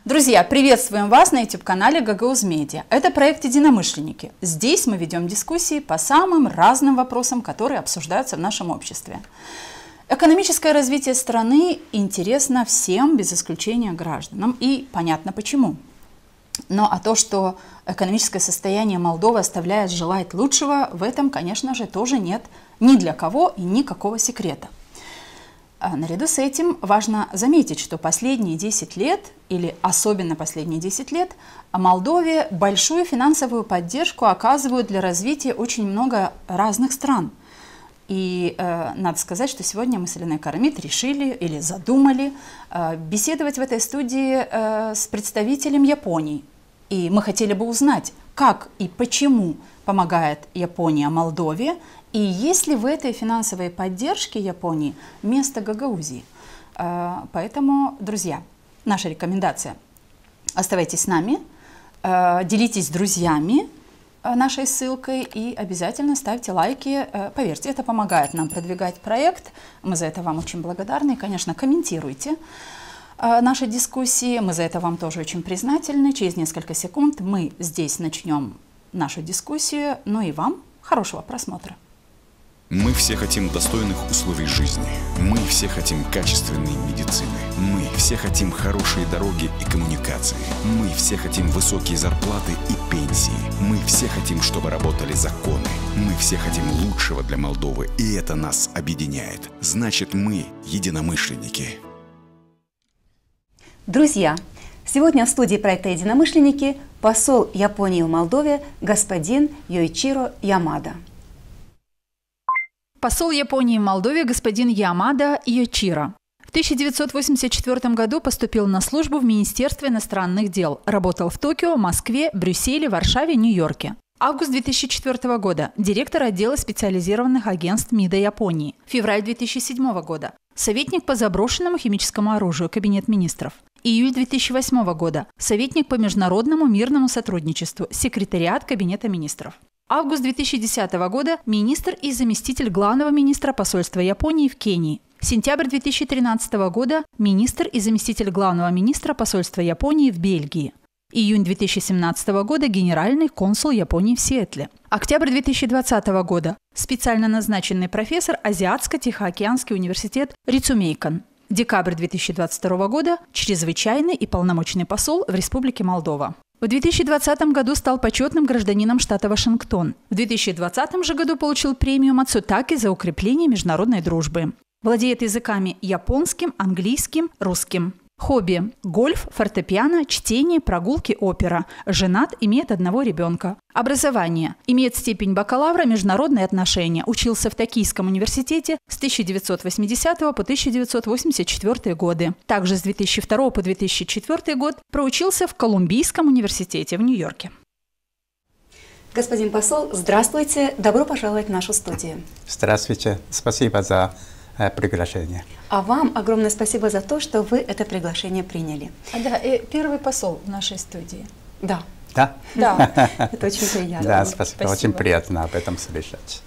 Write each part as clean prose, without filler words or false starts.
Друзья, приветствуем вас на YouTube-канале Гагауз Медиа. Это проект «Единомышленники». Здесь мы ведем дискуссии по самым разным вопросам, которые обсуждаются в нашем обществе. Экономическое развитие страны интересно всем, без исключения гражданам, и понятно почему. Но то, что экономическое состояние Молдовы оставляет желать лучшего, в этом, конечно же, тоже нет ни для кого и никакого секрета. Наряду с этим важно заметить, что последние 10 лет, или особенно последние 10 лет, Молдове большую финансовую поддержку оказывают для развития очень много разных стран. И надо сказать, что сегодня мы с Еленой Карамид решили или задумали беседовать в этой студии с представителем Японии. И мы хотели бы узнать, как и почему помогает Япония Молдове, и есть ли в этой финансовой поддержке Японии место Гагаузии. Поэтому, друзья, наша рекомендация – оставайтесь с нами, делитесь с друзьями нашей ссылкой и обязательно ставьте лайки. Поверьте, это помогает нам продвигать проект. Мы за это вам очень благодарны. И, конечно, комментируйте наши дискуссии. Мы за это вам тоже очень признательны. Через несколько секунд мы здесь начнем нашу дискуссию. Ну и вам хорошего просмотра. Мы все хотим достойных условий жизни. Мы все хотим качественной медицины. Мы все хотим хорошие дороги и коммуникации. Мы все хотим высокие зарплаты и пенсии. Мы все хотим, чтобы работали законы. Мы все хотим лучшего для Молдовы, и это нас объединяет. Значит, мы единомышленники. Друзья, сегодня в студии проекта «Единомышленники» посол Японии в Молдове господин Йоичиро Ямада. Посол Японии в Молдове господин Ямада Йоичиро. В 1984 году поступил на службу в Министерстве иностранных дел. Работал в Токио, Москве, Брюсселе, Варшаве, Нью-Йорке. Август 2004 года – директор отдела специализированных агентств МИДа Японии. Февраль 2007 года – советник по заброшенному химическому оружию, Кабинет министров. Июль 2008 года – советник по международному мирному сотрудничеству, секретариат Кабинета министров. Август 2010 года – министр и заместитель главного министра посольства Японии в Кении. Сентябрь 2013 года – министр и заместитель главного министра посольства Японии в Бельгии. Июнь 2017 года – генеральный консул Японии в Сиэтле. Октябрь 2020 года – специально назначенный профессор Азиатско-Тихоокеанский университет Рицумейкон. Декабрь 2022 года – чрезвычайный и полномочный посол в Республике Молдова. В 2020 году стал почетным гражданином штата Вашингтон. В 2020 же году получил премию Мацутаки за укрепление международной дружбы. Владеет языками японским, английским, русским. Хобби – гольф, фортепиано, чтение, прогулки, опера. Женат, имеет одного ребенка. Образование. Имеет степень бакалавра международные отношения. Учился в Токийском университете с 1980 по 1984 годы. Также с 2002 по 2004 год проучился в Колумбийском университете в Нью-Йорке. Господин посол, здравствуйте. Добро пожаловать в нашу студию. Здравствуйте. Спасибо за приглашение. А вам огромное спасибо за то, что вы это приглашение приняли. Да, первый посол в нашей студии. Да. Да? Да. Это очень приятно. Да, спасибо. Очень приятно об этом слышать.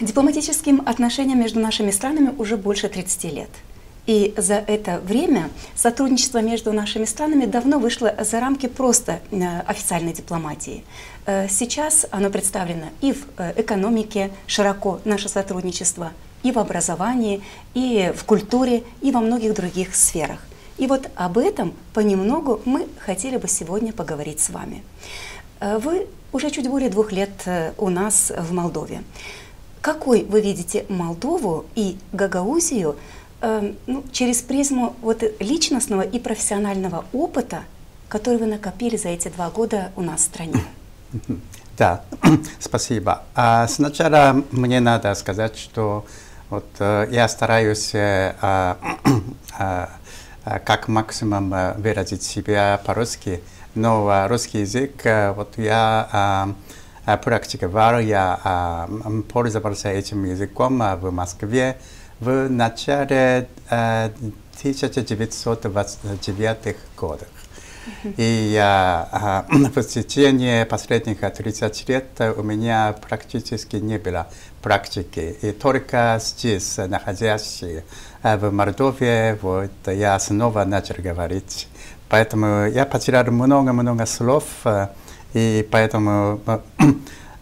Дипломатическим отношениям между нашими странами уже больше 30 лет. И за это время сотрудничество между нашими странами давно вышло за рамки просто официальной дипломатии. Сейчас оно представлено и в экономике, широко наше сотрудничество, и в образовании, и в культуре, и во многих других сферах. И вот об этом понемногу мы хотели бы сегодня поговорить с вами. Вы уже чуть более 2 лет у нас в Молдове. Какой вы видите Молдову и Гагаузию через призму личностного и профессионального опыта, который вы накопили за эти 2 года у нас в стране? Да, спасибо. Сначала мне надо сказать, что я стараюсь как максимум выразить себя по-русски, но русский язык я практиковал, я пользовался этим языком в Москве в начале 1929 годах. И в течение последних 30 лет у меня практически не было практики. И только здесь, находясь в Молдове, я снова начал говорить Поэтому я потерял много-много слов, и поэтому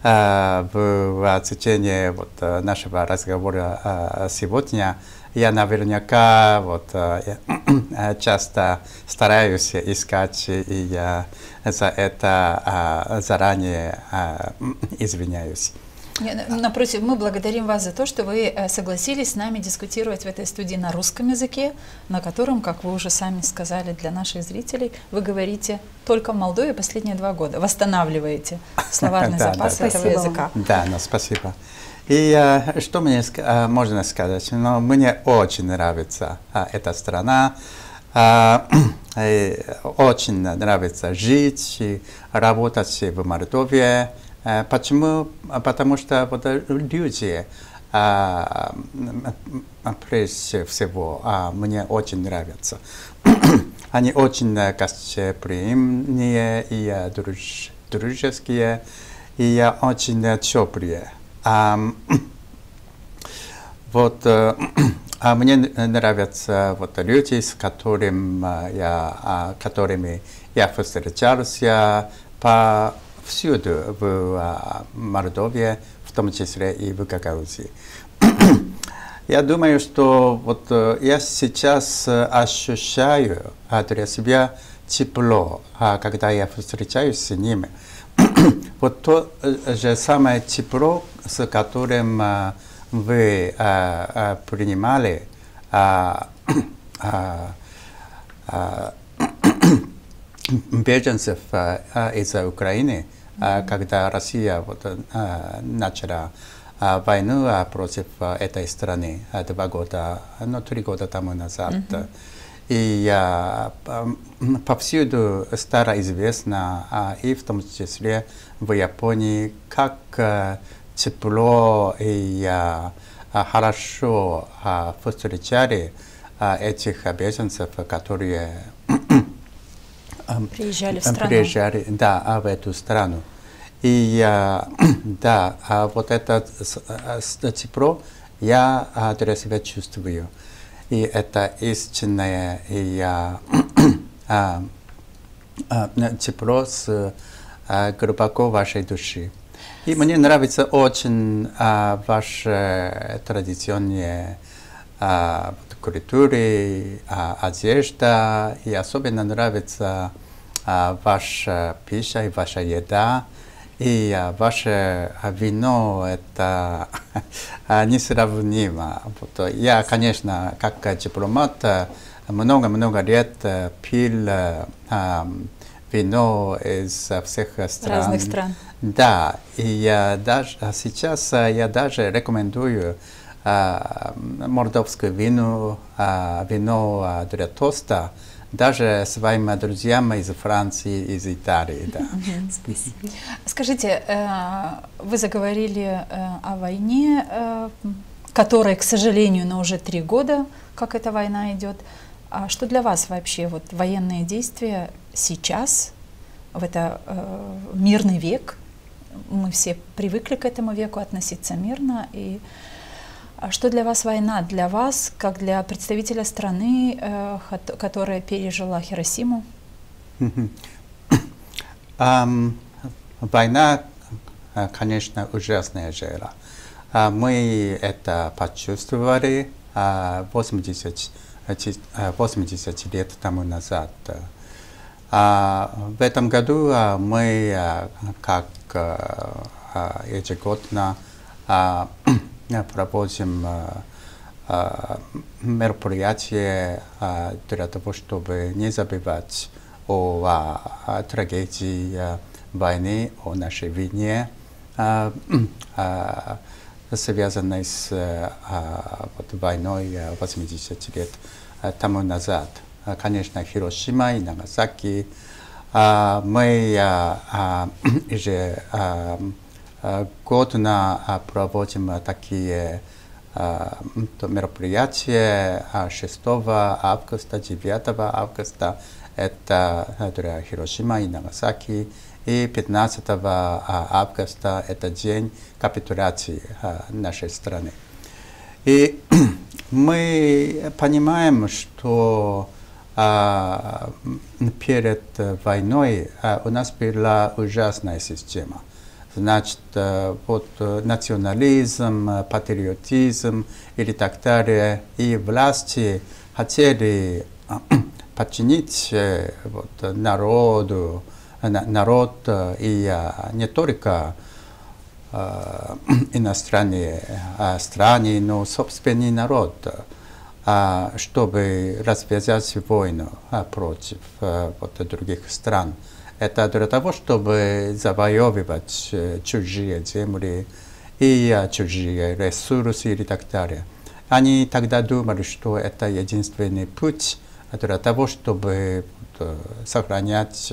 в течение нашего разговора сегодня я наверняка часто стараюсь искать, и я за это заранее извиняюсь. Напротив, мы благодарим вас за то, что вы согласились с нами дискутировать в этой студии на русском языке, на котором, как вы уже сами сказали для наших зрителей, вы говорите только в Молдове последние 2 года, восстанавливаете словарный запас этого языка. Да, спасибо. И что мне можно сказать? Но мне очень нравится эта страна, очень нравится жить и работать в Молдове. Почему? Потому что люди, прежде всего, мне очень нравятся. Они очень гостеприимные и дружеские, и очень теплые. Мне нравятся люди, с которыми я встречался повсюду в Молдове, в том числе и в Гагаузии. Я думаю, что я сейчас ощущаю для себя тепло, когда я встречаюсь с ними. То же самое тепло, с которым вы принимали беженцев из Украины, когда Россия начала войну против этой страны 2 года, 3 года тому назад. И повсюду стало известно, и в том числе в Японии, как тепло и хорошо встречали этих беженцев, которые приезжали в страну. Приезжали, в эту страну. И это тепло я для себя чувствую. И это истинное тепло с глубоко вашей души. И мне нравится очень ваши традиционные культуры, одежда, и особенно нравится ваша пища и ваша еда. И ваше вино – это несравнимо. Я, конечно, как дипломат, много лет пил вино из всех стран. Разных стран. Да, и сейчас я даже рекомендую молдовское вино для тоста, даже своим друзьям из Франции, из Италии. Да. Скажите, вы заговорили о войне, которая, к сожалению, но уже 3 года, как эта война идет. А что для вас вообще военные действия сейчас, в это мирный век? Мы все привыкли к этому веку относиться мирно. И что для вас война? Для вас, как для представителя страны, которая пережила Хиросиму? Война, конечно, ужасное дело. Мы это почувствовали 80 лет тому назад. В этом году мы, как ежегодно, проводим мероприятия для того, чтобы не забывать о трагедии войны, о нашей вине, связанной с войной 80 лет тому назад. Конечно, Хиросима и Нагасаки. Мы ежегодно проводим такие мероприятия 6 августа, 9 августа. Это для Хиросима и Нагасаки. И 15 августа это день капитуляции нашей страны. И мы понимаем, что перед войной у нас была ужасная система. Значит, вот национализм, патриотизм или так далее. И власти хотели подчинить вот, народ и не только иностранные страны, но собственный народ, чтобы развязать войну против вот, других стран. Это для того, чтобы завоевывать чужие земли и чужие ресурсы и так далее. Они тогда думали, что это единственный путь для того, чтобы сохранять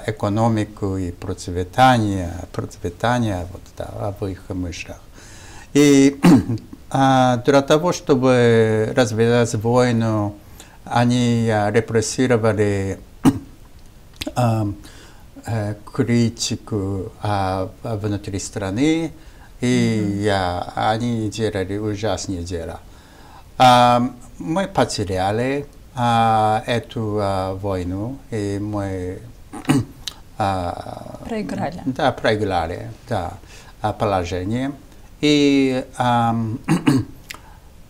экономику и процветание вот, да, в их мыслях. И для того, чтобы развязать войну, они репрессировали критику внутри страны, и они делали ужасные дела. Мы потеряли эту войну, и мы проиграли. Да, проиграли, да, положение. И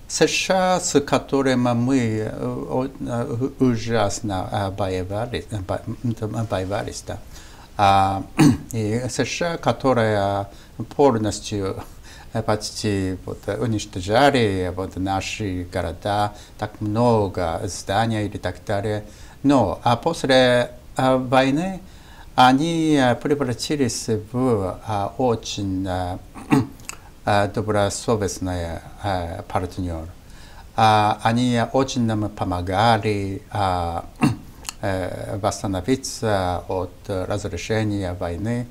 США, с которым мы ужасно воевались, да. И США, которые полностью почти вот, уничтожали вот, наши города, так много зданий и так далее. Но после войны они превратились в очень добросовестный партнер. Они очень нам помогали восстановиться от разрешения войны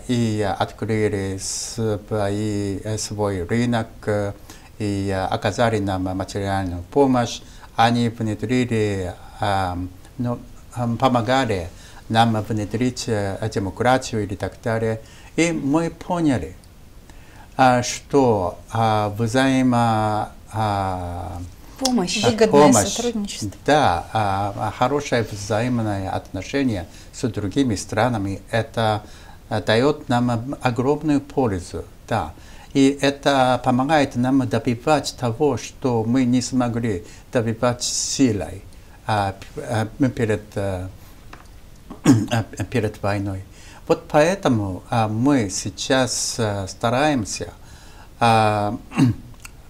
и открыли свой рынок и оказали нам материальную помощь. Они внедрили, помогали нам внедрить демократию и так далее. И мы поняли, что выгодное сотрудничество. Да, хорошее взаимное отношение с другими странами, это дает нам огромную пользу. Да. И это помогает нам добивать того, что мы не смогли добивать силой перед войной. Вот поэтому мы сейчас стараемся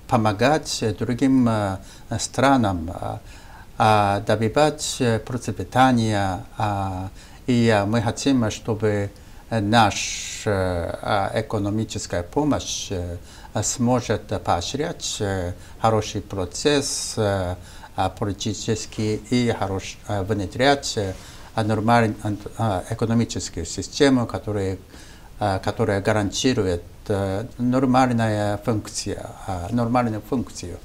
помогать другим странам добивать процветания, и мы хотим, чтобы наша экономическая помощь сможет поощрять хороший процесс политический и внедрять нормальную экономическую систему, которая гарантирует нормальную функцию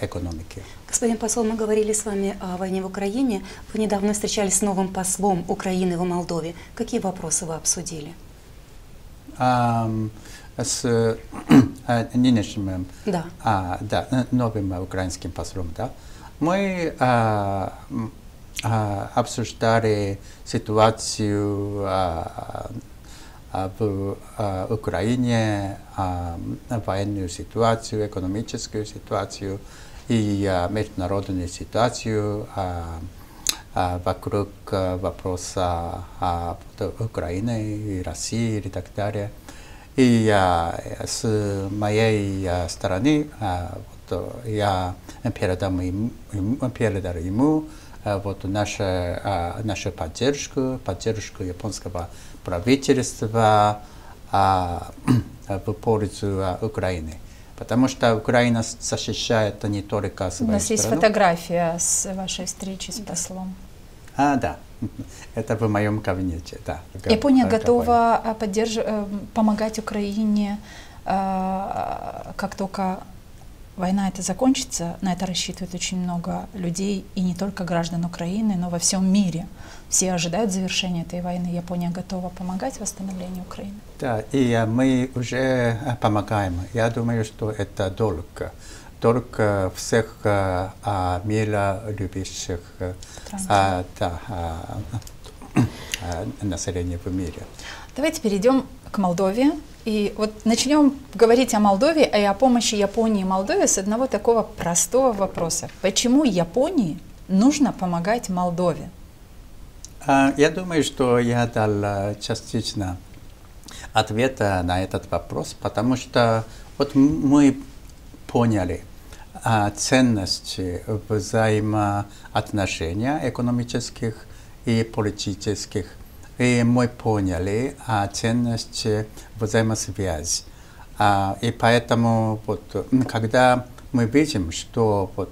экономики. Господин посол, мы говорили с вами о войне в Украине. Вы недавно встречались с новым послом Украины в Молдове. Какие вопросы вы обсудили? С нынешним, да. Новым украинским послом, да, мы обсуждали ситуацию в Украине, военную ситуацию, экономическую ситуацию и международную ситуацию вокруг вопроса Украины и России и так далее. И с моей стороны я передал ему вот нашу поддержку японского правительства в пользу Украины. Потому что Украина защищает не только свою страну. У нас есть фотография с вашей встречи с послом. Да. Это в моем кабинете, да. Япония готова помогать Украине, как только война эта закончится. На это рассчитывает очень много людей, и не только граждан Украины, но во всем мире. Все ожидают завершения этой войны. Япония готова помогать в восстановлению Украины. Да, и мы уже помогаем. Я думаю, что это долг только всех мира любящих населения в мире. Давайте перейдем к Молдове. И вот начнем говорить о Молдове и о помощи Японии и Молдове с одного такого простого вопроса. Почему Японии нужно помогать Молдове? Я думаю, что я дал частично ответа на этот вопрос, потому что вот мы поняли ценности взаимоотношений экономических и политических, и мы поняли ценности взаимосвязи. И поэтому, вот, когда мы видим, что вот,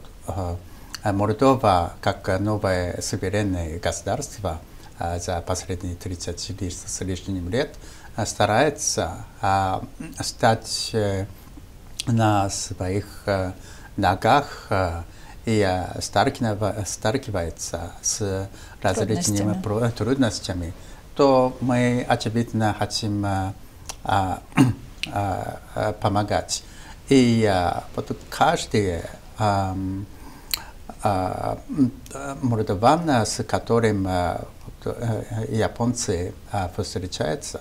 Молдова, как новое суверенное государство, за последние 30 с лишним лет старается стать на своих ногах и сталкивается с различными трудностями, то мы, очевидно, хотим помогать. И вот каждый молдаван, с которым японцы встречаются,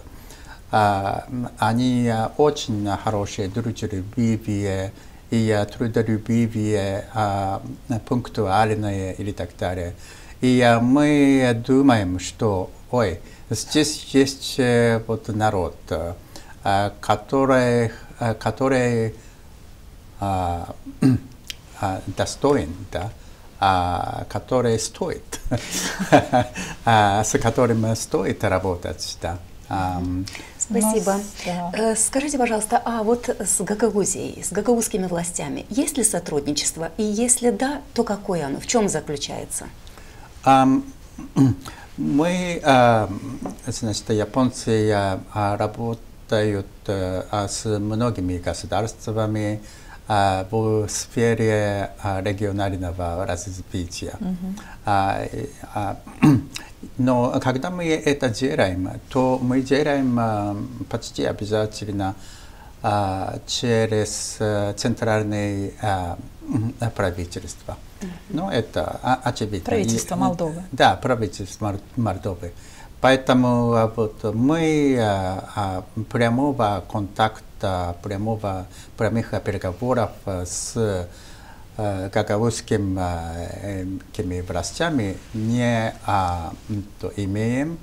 они очень хорошие, дружелюбивые и трудолюбивые, пунктуальные и так далее. И мы думаем, что здесь есть вот народ, который достоин, да, который стоит, с которым стоит работать. Да. Спасибо. Скажите, пожалуйста, а вот с Гагаузией, с гагаузскими властями, есть ли сотрудничество? И если да, то какое оно? В чем заключается? Мы, значит, японцы работают с многими государствами в сфере регионального развития. Но когда мы это делаем, то мы делаем почти обязательно через центральное правительство. Но это очевидно. Правительство Молдовы. Да, правительство Молдовы. Поэтому вот, мы прямого контакта, прямых переговоров с гагаузскими властями не имеем.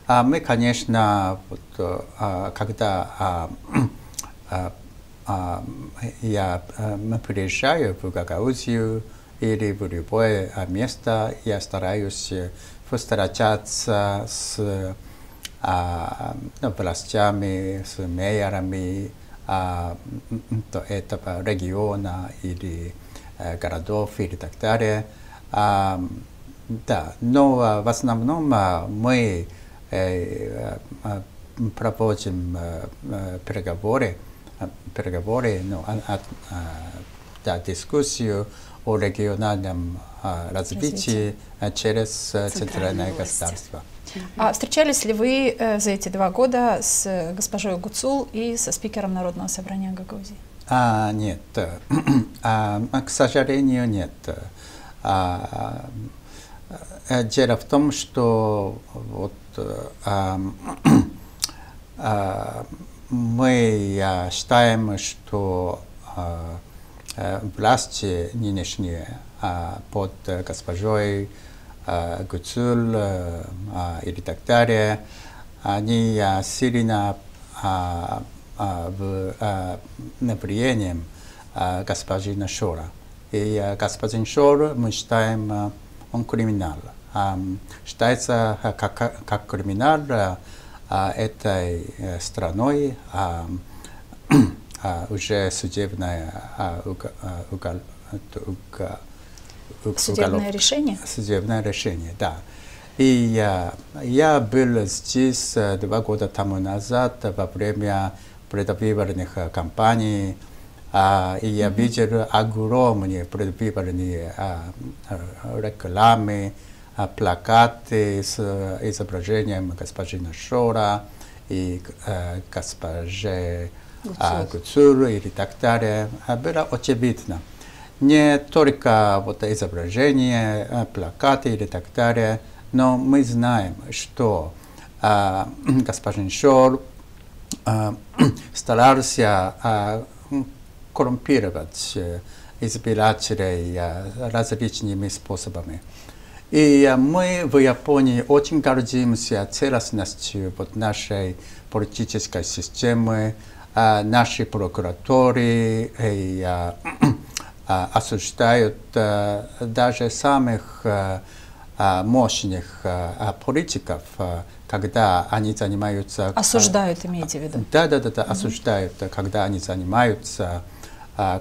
Мы, конечно, вот, когда я приезжаю в Гагаузию или в любое место, я стараюсь встречаться с властями, с мэрами этого региона или городов и так далее. Да, но в основном мы проводим переговоры, дискуссию о региональном развитии через центральное государство. А встречались ли вы за эти 2 года с госпожой Гуцул и со спикером Народного собрания Гагаузии? Нет, к сожалению, нет. Дело в том, что вот, мы считаем, что власти нынешние под госпожой Гуцул и так далее, они сильно влиянием господина Шора. И господин Шор, мы считаем, он криминал. Считается как криминал этой страной, уже судебное решение? Судебное решение, да. И я был здесь 2 года тому назад во время предвыборных кампаний, и я видел огромные предвыборные рекламы, плакаты с изображением господина Шора и госпожи Гуцул и так далее. Было очевидно. не только вот изображения, плакаты или так далее, но мы знаем, что господин Шор старался коррумпировать избирателей различными способами. И мы в Японии очень гордимся целостностью вот нашей политической системы, нашей прокуратуры, и осуждают даже самых мощных политиков, когда они занимаются... Осуждают, имеете в виду? Да, осуждают, когда они занимаются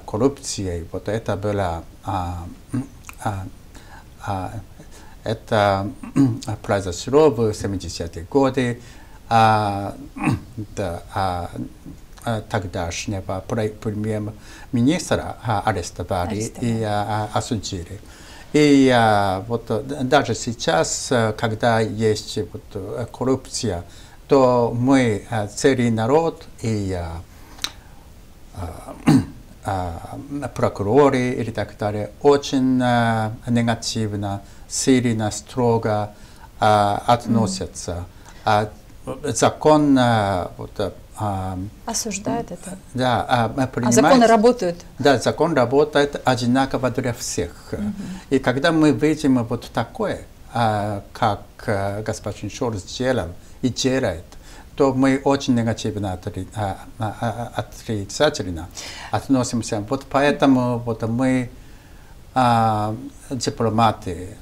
коррупцией. Вот это было... это произошло в 70-е годы. Тогдашнего премьер-министра арестовали и осудили. И вот даже сейчас, когда есть вот коррупция, то мы, целый народ и прокуроры и так далее, очень негативно, сильно, строго относятся. Закон вот, осуждает это? Да, а законы работают? Да, закон работает одинаково для всех. И когда мы видим вот такое, как господин Шор сделал и делает, то мы очень негативно, отрицательно относимся. Вот поэтому вот мы, дипломаты,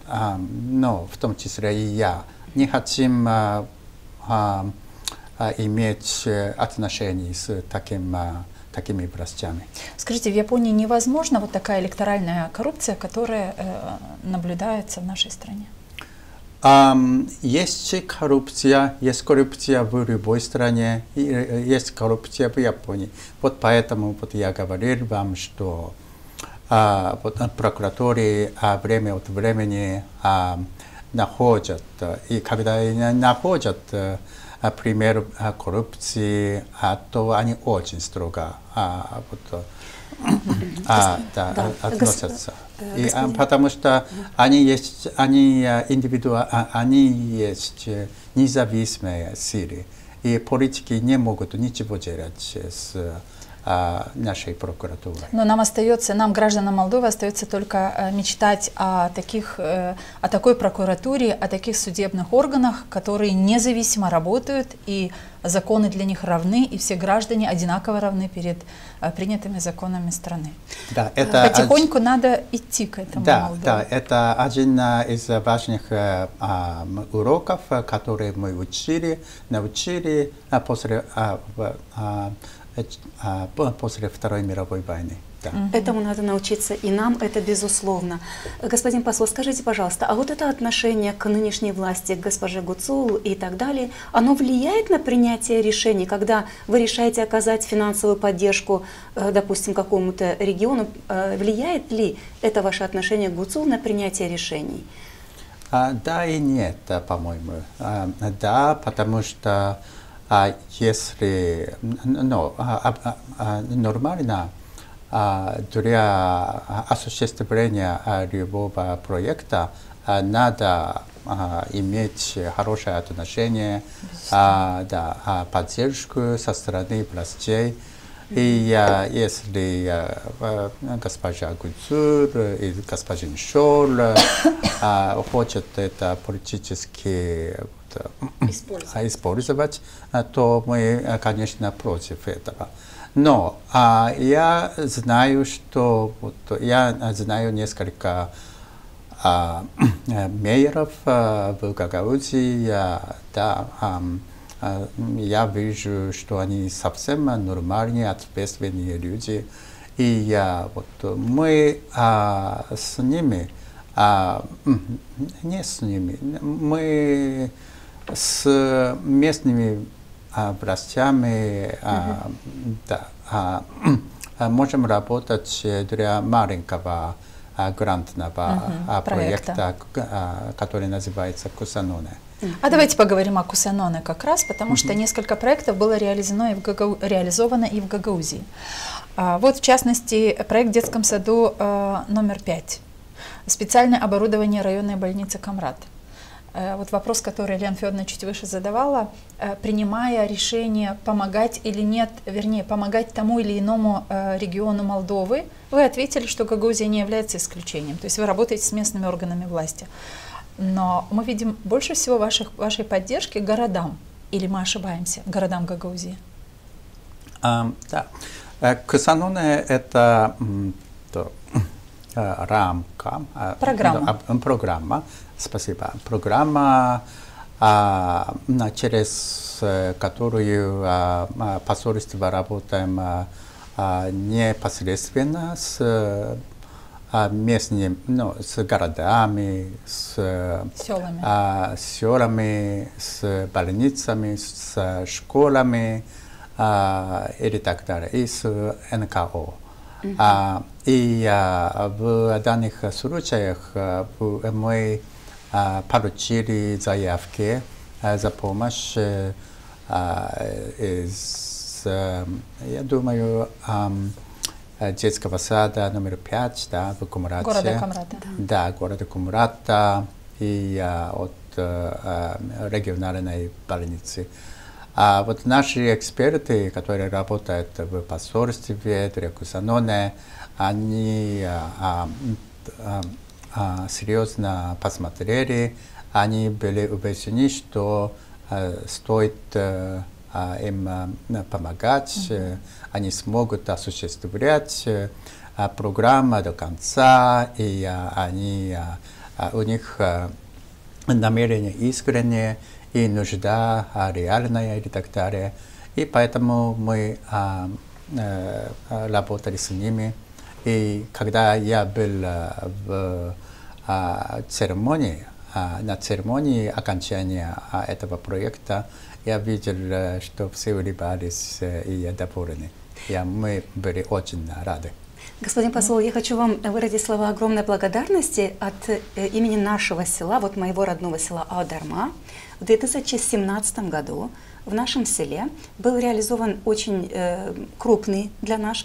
но в том числе и я, не хотим иметь отношения с такими властями. Скажите, в Японии невозможна вот такая электоральная коррупция, которая наблюдается в нашей стране? Есть коррупция в любой стране, и есть коррупция в Японии. Вот поэтому вот я говорил вам, что вот прокуратуры время от времени находят, и когда находят пример коррупции, то они очень строго относятся. И, потому что они есть независимые силы, и политики не могут ничего делать с нашей прокуратурой. Но нам остается, гражданам Молдовы, остается только мечтать о такой прокуратуре, о таких судебных органах, которые независимо работают, и законы для них равны, и все граждане одинаково равны перед принятыми законами страны. Да, это потихоньку надо идти к этому. Да, это один из важных уроков, которые мы научили после Второй мировой войны. Да. Этому надо научиться и нам, это безусловно. Господин посол, скажите, пожалуйста, а вот это отношение к нынешней власти, к госпоже Гуцул и так далее, оно влияет на принятие решений, когда вы решаете оказать финансовую поддержку, допустим, какому-то региону, влияет ли это ваше отношение к Гуцул на принятие решений? Да и нет, по-моему. Да, потому что если нормально для осуществления любого проекта надо иметь хорошее отношение, поддержку со стороны властей. И если госпожа Гуцул и господин Шор хотят это политически использовать, то мы, конечно, против этого. Но я знаю, я знаю несколько мэйеров в Гагаузии, я вижу, что они совсем нормальные, ответственные люди. И мы с ними, не с ними, мы с местными властями можем работать для маленького грантного проекта, который называется Кусаноне. А давайте поговорим о Кусаноне как раз, потому что несколько проектов было реализовано и в Гагаузии. Вот, в частности, проект в детском саду номер 5. Специальное оборудование районной больницы Камрад. Вот вопрос, который Елена Федоровна чуть выше задавала, принимая решение помогать или нет, вернее, помогать тому или иному региону Молдовы, вы ответили, что Гагаузия не является исключением, то есть вы работаете с местными органами власти. Но мы видим больше всего вашей поддержки городам, или мы ошибаемся, городам Гагаузии? Да. Кусаноне – это рамка, программа, спасибо, программа, через которую посольство работаем непосредственно с местными, с городами, с селами, с больницами, с школами или так далее, и с НКО. И в данных случаях мы получили заявки за помощь из, я думаю, детского сада номер 5, да, в Камраде. Города Камрада. Да, города Камрада и от региональной больницы. А вот наши эксперты, которые работают в посольстве, в Кусаноне, они серьезно посмотрели, они были убеждены, что стоит им помогать, они смогут осуществлять программу до конца, и у них намерение искреннее, и нужда реальная и так далее. И поэтому мы работали с ними. И когда я был в церемонии, на церемонии окончания этого проекта, я видел, что все улыбались и довольны. И мы были очень рады. Господин посол, я хочу вам выразить слова огромной благодарности от имени нашего села, вот моего родного села Аударма. В 2017 году в нашем селе был реализован очень крупный для нас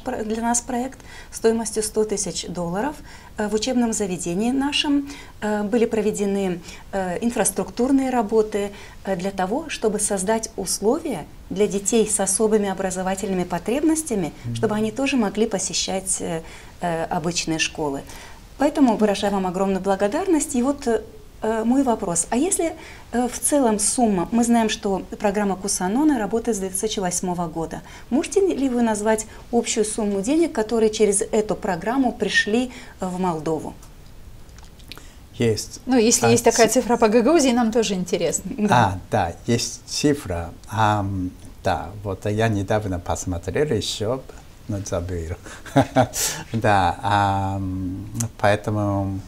проект стоимостью $100 000. В учебном заведении нашем были проведены инфраструктурные работы для того, чтобы создать условия для детей с особыми образовательными потребностями, чтобы они тоже могли посещать обычные школы. Поэтому выражаю вам огромную благодарность. И вот мой вопрос. А если в целом сумма, мы знаем, что программа Кусаноне работает с 2008 года. Можете ли вы назвать общую сумму денег, которые через эту программу пришли в Молдову? Есть. Ну, если есть такая цифра по Гагаузии, нам тоже интересно. Да, есть цифра. Да, вот я недавно посмотрел еще, но забыл. Да, поэтому...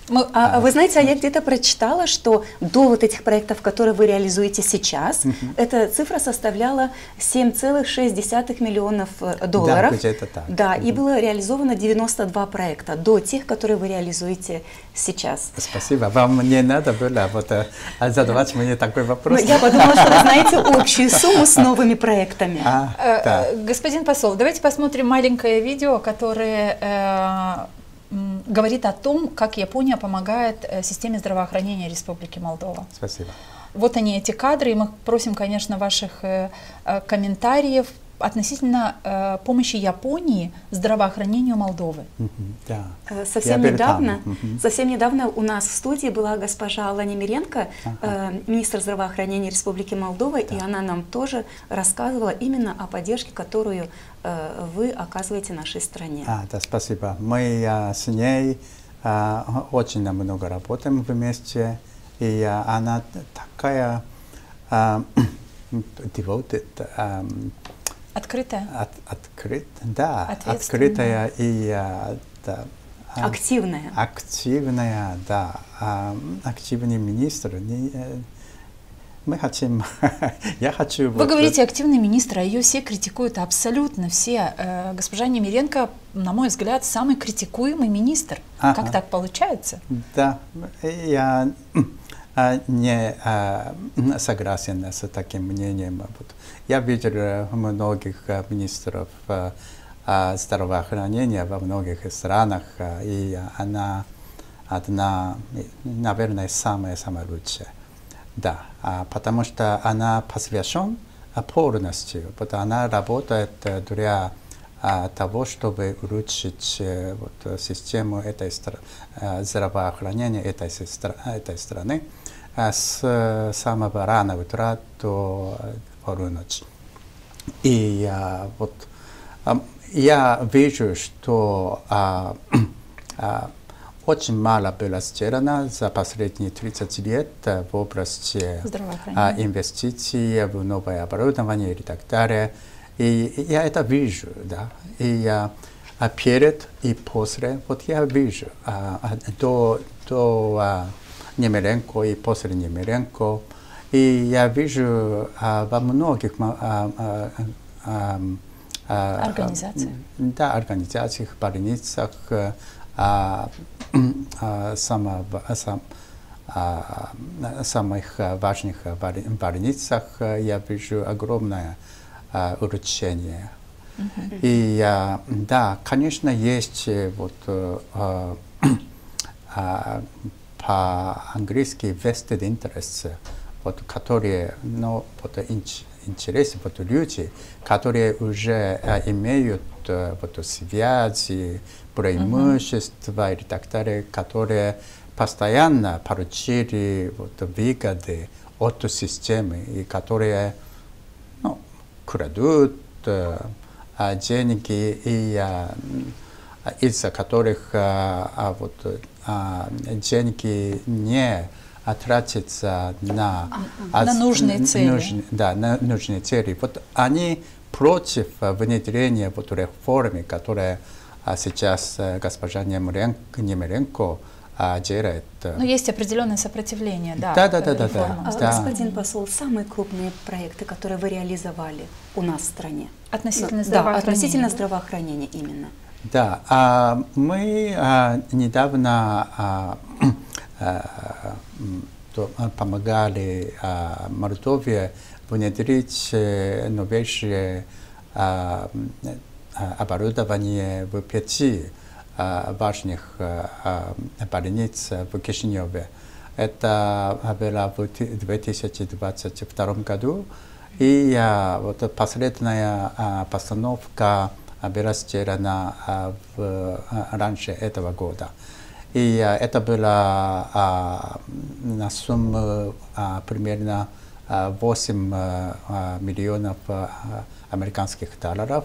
Вы знаете, я где-то прочитала, что до вот этих проектов, которые вы реализуете сейчас, эта цифра составляла $7,6 миллионов. Да, где-то так. Да, и было реализовано 92 проекта до тех, которые вы реализуете сейчас. Спасибо. Вам не надо было задавать мне такой вопрос. Я подумала, что вы знаете общую сумму с новыми проектами. Да. Господин посол, давайте посмотрим маленькое видео, которое говорит о том, как Япония помогает системе здравоохранения Республики Молдова. Спасибо. Вот они, эти кадры, и мы просим, конечно, ваших комментариев относительно помощи Японии здравоохранению Молдовы. Да. Совсем недавно у нас в студии была госпожа Алла Немиренко, министр здравоохранения Республики Молдова, и она нам тоже рассказывала именно о поддержке, которую вы оказываете нашей стране. Да, спасибо. Мы с ней очень много работаем вместе, и она такая открытая. Открытая и активная. Активная, да. Активный министр. Мы хотим, я хочу... Вы говорите активный министр, а ее все критикуют, абсолютно все. Госпожа Немиренко, на мой взгляд, самый критикуемый министр. Как так получается? Да, не согласен с таким мнением. Я видел многих министров здравоохранения во многих странах, и она одна, наверное, самая лучшая. Да, потому что она посвящена полностью, она работает для того, чтобы улучшить систему здравоохранения этой страны с самого раннего утра до полуночи. И я вижу, что очень мало было сделано за последние 30 лет в области инвестиций в новое оборудование и так далее. И я это вижу, да. И перед и после, я вижу до Немиренко и после Немиренко. И я вижу во многих организациях, больницах, самых важных больницах я вижу огромное улучшение. И да, конечно, есть по-английски vested interests, которые, интересы, люди, которые уже имеют связи, преимущества и так далее, которые постоянно получили выгоды от системы, и которые крадут деньги, и из-за которых деньги не тратятся на нужные цели. На нужные цели. Они против внедрения реформы, которая сейчас госпожа Немиренко делает. Но есть определенное сопротивление, да. Господин посол, самые крупные проекты, которые вы реализовали у нас в стране? Относительно здравоохранения. Относительно здравоохранения именно. Да, мы недавно помогали Молдове внедрить новейшее оборудование в 5 важных больницах в Кишиневе. Это было в 2022 году. И последняя постановка была сделана раньше этого года. И это было на сумму примерно 8 миллионов американских долларов.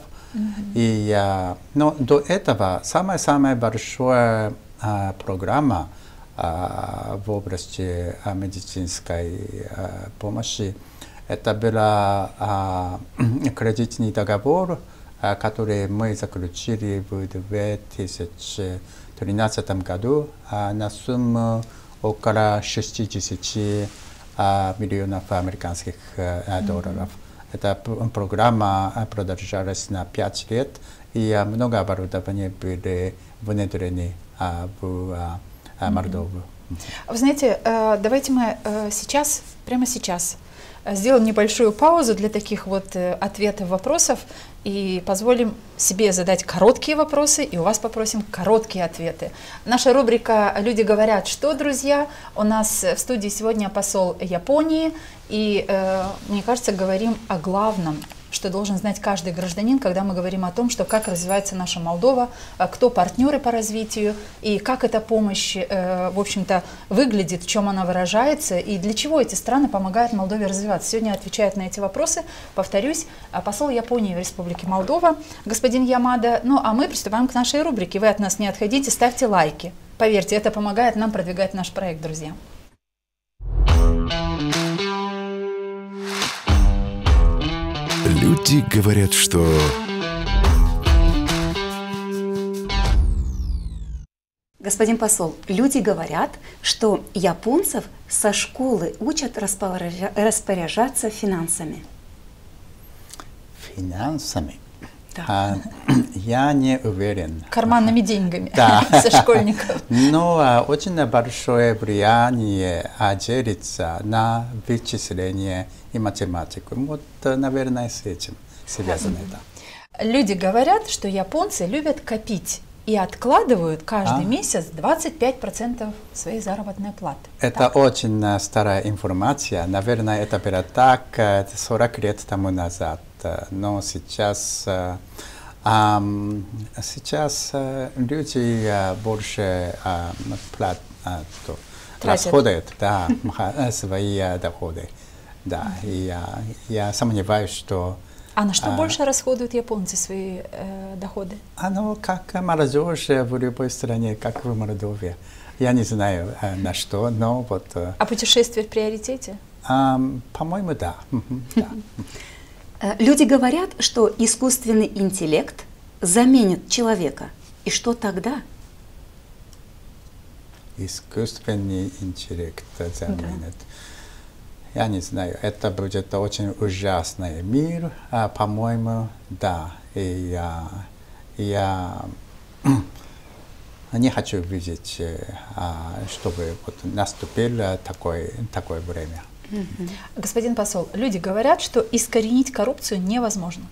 И, но до этого самая большая программа в области медицинской помощи, это был кредитный договор, который мы заключили в 2013 году на сумму около 60 миллионов американских долларов. Эта программа продолжалась на 5 лет, и много оборудования были внедрены в Молдову. Вы знаете, давайте мы прямо сейчас сделаем небольшую паузу для таких ответов, вопросов, и позволим себе задать короткие вопросы, и у вас попросим короткие ответы. Наша рубрика «Люди говорят что», друзья. У нас в студии сегодня посол Японии, и, мне кажется, говорим о главном, что должен знать каждый гражданин, когда мы говорим о том, как развивается наша Молдова, кто партнеры по развитию, и как эта помощь, в общем-то, выглядит, в чем она выражается, и для чего эти страны помогают Молдове развиваться. Сегодня отвечает на эти вопросы, повторюсь, посол Японии в Республике Молдова, господин Ямада. Ну, а мы приступаем к нашей рубрике. Вы от нас не отходите, ставьте лайки. Поверьте, это помогает нам продвигать наш проект, друзья. Люди говорят, что... Господин посол, люди говорят, что японцев со школы учат распоряжаться финансами. Финансами? Я не уверен. Карманными деньгами Да. со школьников. Но очень большое влияние делится на вычисление и математику. Вот, наверное, с этим связано. Да. Люди говорят, что японцы любят копить и откладывают каждый месяц 25% своей заработной платы. Это очень старая информация. Наверное, это было так 40 лет тому назад. Но сейчас люди больше расходуют свои доходы. Да. И я сомневаюсь, что... А на что больше расходуют японцы свои доходы? Как молодежь в любой стране, как в Молдове. Я не знаю, на что, но вот... А путешествия в приоритете? По-моему, да. Да. Люди говорят, что искусственный интеллект заменит человека. И что тогда? Искусственный интеллект заменит. Я не знаю, это будет очень ужасный мир, по-моему, да. И я не хочу видеть, чтобы вот наступило такое время. Господин посол, люди говорят, что искоренить коррупцию невозможно.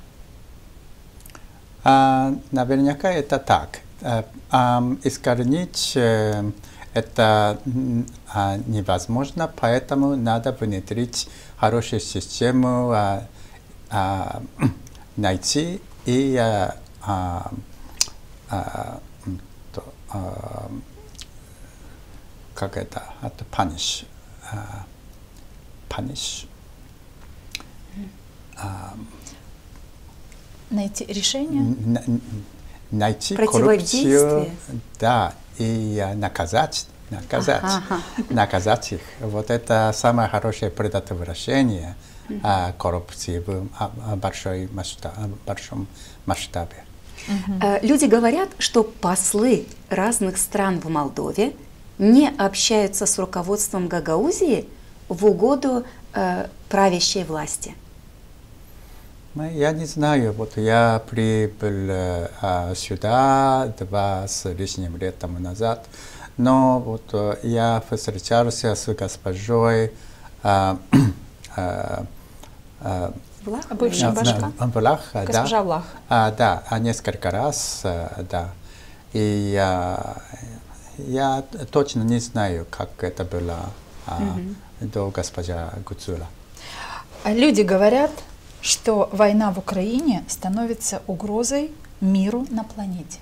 Наверняка это так. Искоренить это невозможно, поэтому надо внедрить хорошую систему, найти и как это, punish. Найти решение? Найти коррупцию, да, и наказать их. Вот это самое хорошее предотвращение коррупции в большом масштабе. Люди говорят, что послы разных стран в Молдове не общаются с руководством Гагаузии в угоду правящей власти. Я не знаю, вот я прибыл сюда 2 с лишним лет тому назад, но вот я встречался с госпожой Бывшая башка? Госпожа Влах. Да, несколько раз, да. И я точно не знаю, как это было до госпожи Гуцула. Люди говорят, что война в Украине становится угрозой миру на планете.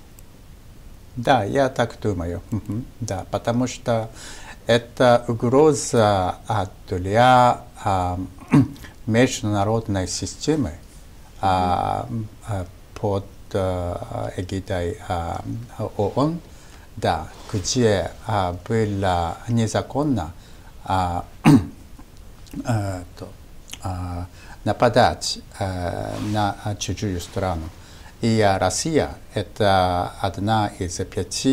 Да, я так думаю. Да, потому что это угроза для международной системы под эгидой ООН, да, где было незаконно нападать на чужую страну. И Россия – это одна из 5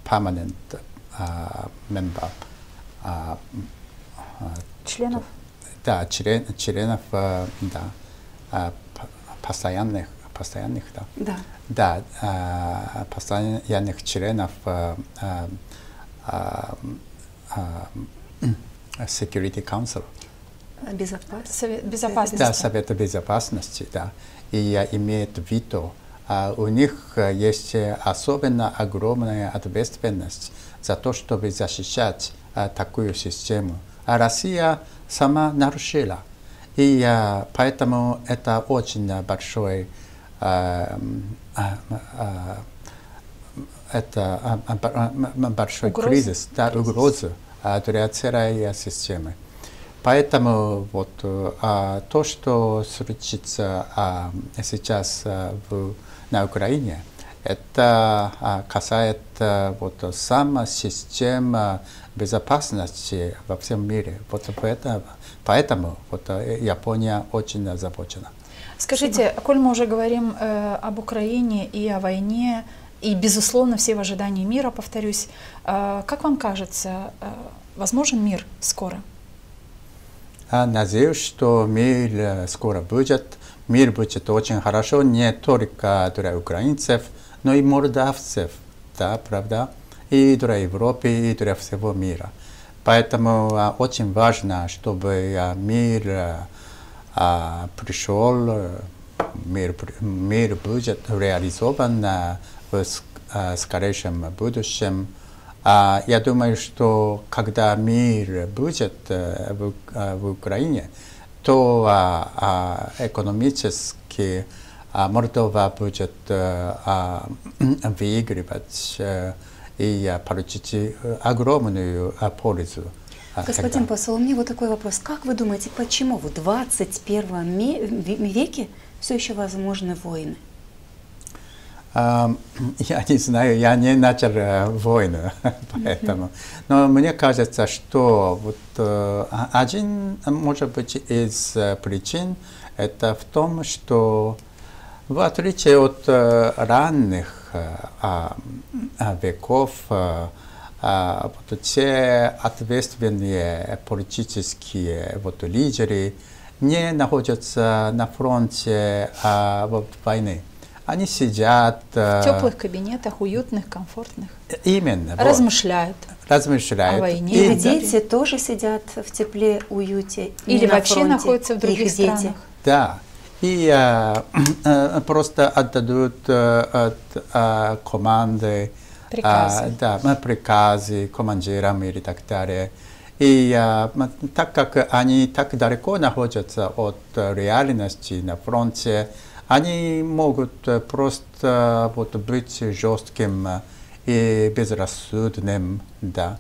permanent member. Членов? Да, членов, да, постоянных, да. Да. Да, постоянных членов Security Council. Безопасности. Да, Совета Безопасности, да. И имеет вето. У них есть особенно огромная ответственность за то, чтобы защищать такую систему. А Россия сама нарушила. И поэтому это очень большой кризис, да, угроза для целой системы. Поэтому вот то, что случится сейчас на Украине, это касается вот самой системы безопасности во всем мире. Вот поэтому вот Япония очень озабочена. Скажите, коль мы уже говорим об Украине и о войне, и, безусловно, все в ожидании мира, повторюсь, как вам кажется, возможен мир скоро? Надеюсь, что мир скоро будет, мир будет очень хорошо не только для украинцев, но и молдавцев, да, правда, и для Европы, и для всего мира. Поэтому очень важно, чтобы мир пришел, мир будет реализован в скорейшем будущем. Я думаю, что когда мир будет в Украине, то экономически Молдова будет выигрывать и получить огромную пользу. Господин посол, у меня вот такой вопрос. Как вы думаете, почему в 21 веке все еще возможны войны? Я не знаю, я не начал войну, поэтому. Но мне кажется, что вот один, может быть, из причин это в том, что в отличие от ранних веков, те ответственные политические лидеры не находятся на фронте войны. Они сидят в теплых кабинетах, уютных, комфортных. Именно. Размышляют. Размышляют. О войне. И дети тоже сидят в тепле, уюте. Или вообще находятся в других странах. Да. И просто отдадут команды, приказы командирам или так далее. И так как они так далеко находятся от реальности на фронте, они могут просто быть жестким и безрассудным, да,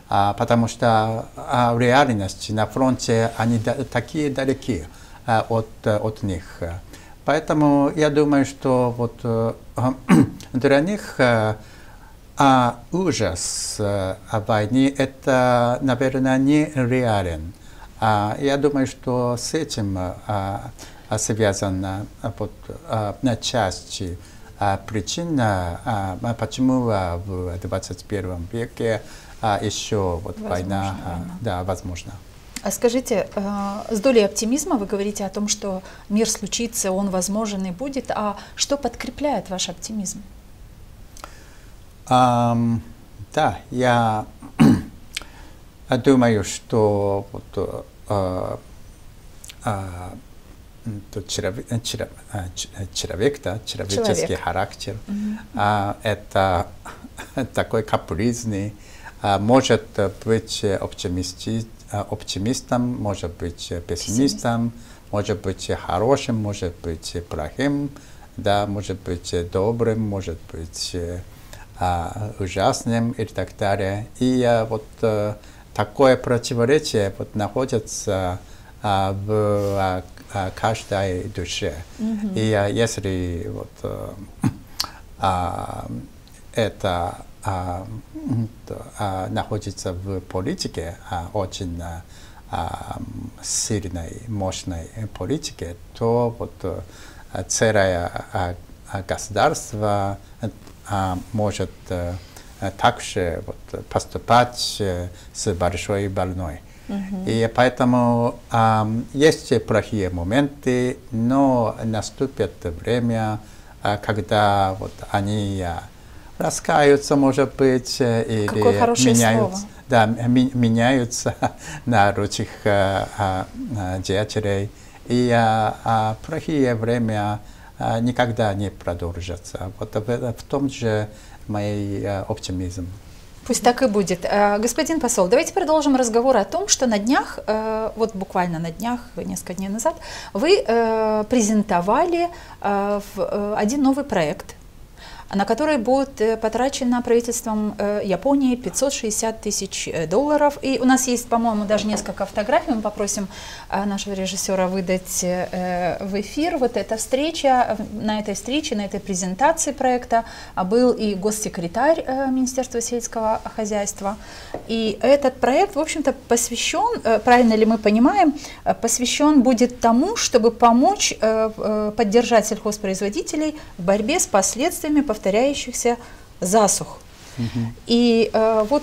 потому что в реальности на фронте они такие далеки от них. Поэтому я думаю, что вот для них ужас войны это, наверное, не реален. Я думаю, что с этим связана часть причин, почему в 21 веке еще война возможна. А скажите, с долей оптимизма вы говорите о том, что мир случится, он возможен и будет, а что подкрепляет ваш оптимизм? Да, я думаю, что человеческий характер, это такой капризный, может быть оптимистом, может быть пессимистом, может быть хорошим, может быть плохим, да, может быть добрым, может быть ужасным и так далее. И вот такое противоречие находится в каждой душе. И если это находится в политике, очень сильной, мощной политике, то целое государство может также поступать с большой больной. И поэтому есть плохие моменты, но наступит время, когда они раскаются, может быть, или меняются на других деятелей. И плохие время никогда не продолжатся. Вот в том же мой оптимизм. Пусть так и будет. Господин посол, давайте продолжим разговор о том, что на днях, вот буквально на днях, несколько дней назад, вы презентовали один новый проект, на который будет потрачено правительством Японии $560 тысяч. И у нас есть, по-моему, даже несколько фотографий. Мы попросим нашего режиссера выдать в эфир. Вот эта встреча, на этой презентации проекта был и госсекретарь Министерства сельского хозяйства. И этот проект, в общем-то, посвящен, правильно ли мы понимаем, посвящен будет тому, чтобы помочь поддержать сельхозпроизводителей в борьбе с последствиями повторяющихся засух. И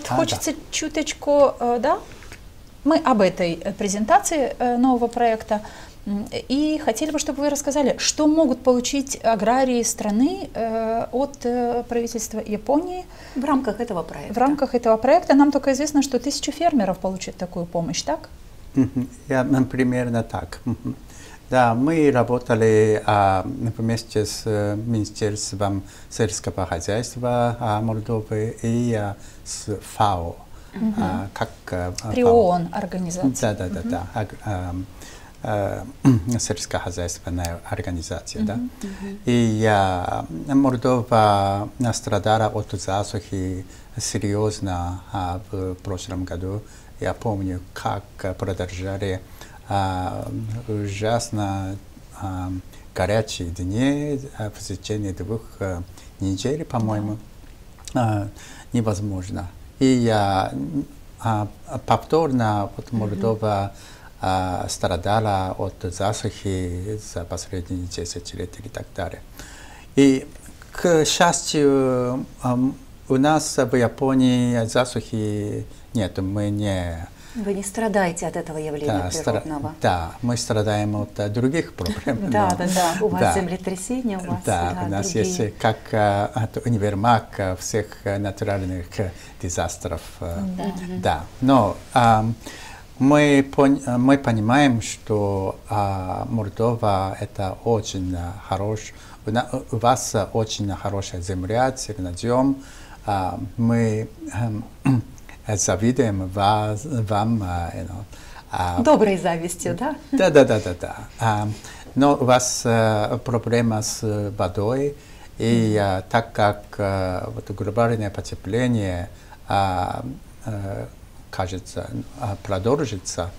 хочется чуточку, да, мы об этой презентации нового проекта. И хотели бы, чтобы вы рассказали, что могут получить аграрии страны от правительства Японии в рамках этого проекта. В рамках этого проекта нам только известно, что 1000 фермеров получат такую помощь, так? Примерно так. Да, мы работали вместе с Министерством сельского хозяйства Молдовы и с ФАО. При ООН организация. Сельскохозяйственная организация. Да? И Молдова страдала от засухи серьезно в прошлом году. Я помню, как продолжали ужасно горячие дни в течение 2 недель, по-моему, невозможно. И повторно Молдова страдала от засухи за последние 10 лет и так далее. И, к счастью, у нас в Японии засухи нет, мы не... Вы не страдаете от этого явления природного. Да, мы страдаем от других проблем. Да, у вас землетрясения, у вас у нас есть как универмаг всех натуральных дизастров. Да, но мы понимаем, что Молдова это очень хорош. У вас очень хорошая земля, чернозем. Мы завидуем вам. Доброй завистью, да? Да. Но у вас проблема с водой, и так как глобальное потепление, кажется, продолжится,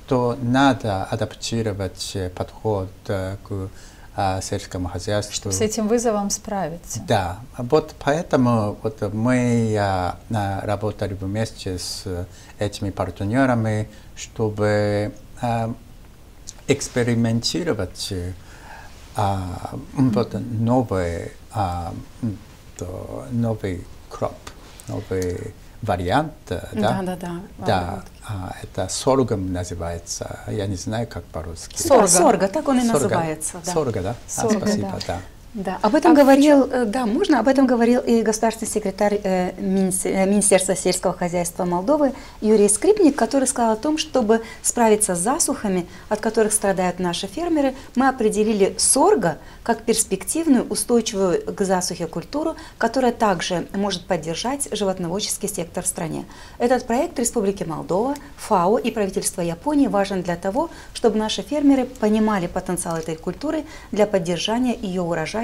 то надо адаптировать подход к сельскому хозяйству. Чтобы с этим вызовом справиться. Да, вот поэтому мы работали вместе с этими партнерами, чтобы экспериментировать новый кроп, новый вариант. Да, это соргом называется. Я не знаю, как по-русски. Сорга, так он и называется. Сорга, да? Спасибо, да. Да, об этом говорил, об этом говорил и государственный секретарь Министерства сельского хозяйства Молдовы Юрий Скрипник, который сказал о том, чтобы справиться с засухами, от которых страдают наши фермеры, мы определили сорго как перспективную, устойчивую к засухе культуру, которая также может поддержать животноводческий сектор в стране. Этот проект Республики Молдова, ФАО и правительства Японии важен для того, чтобы наши фермеры понимали потенциал этой культуры для поддержания ее урожая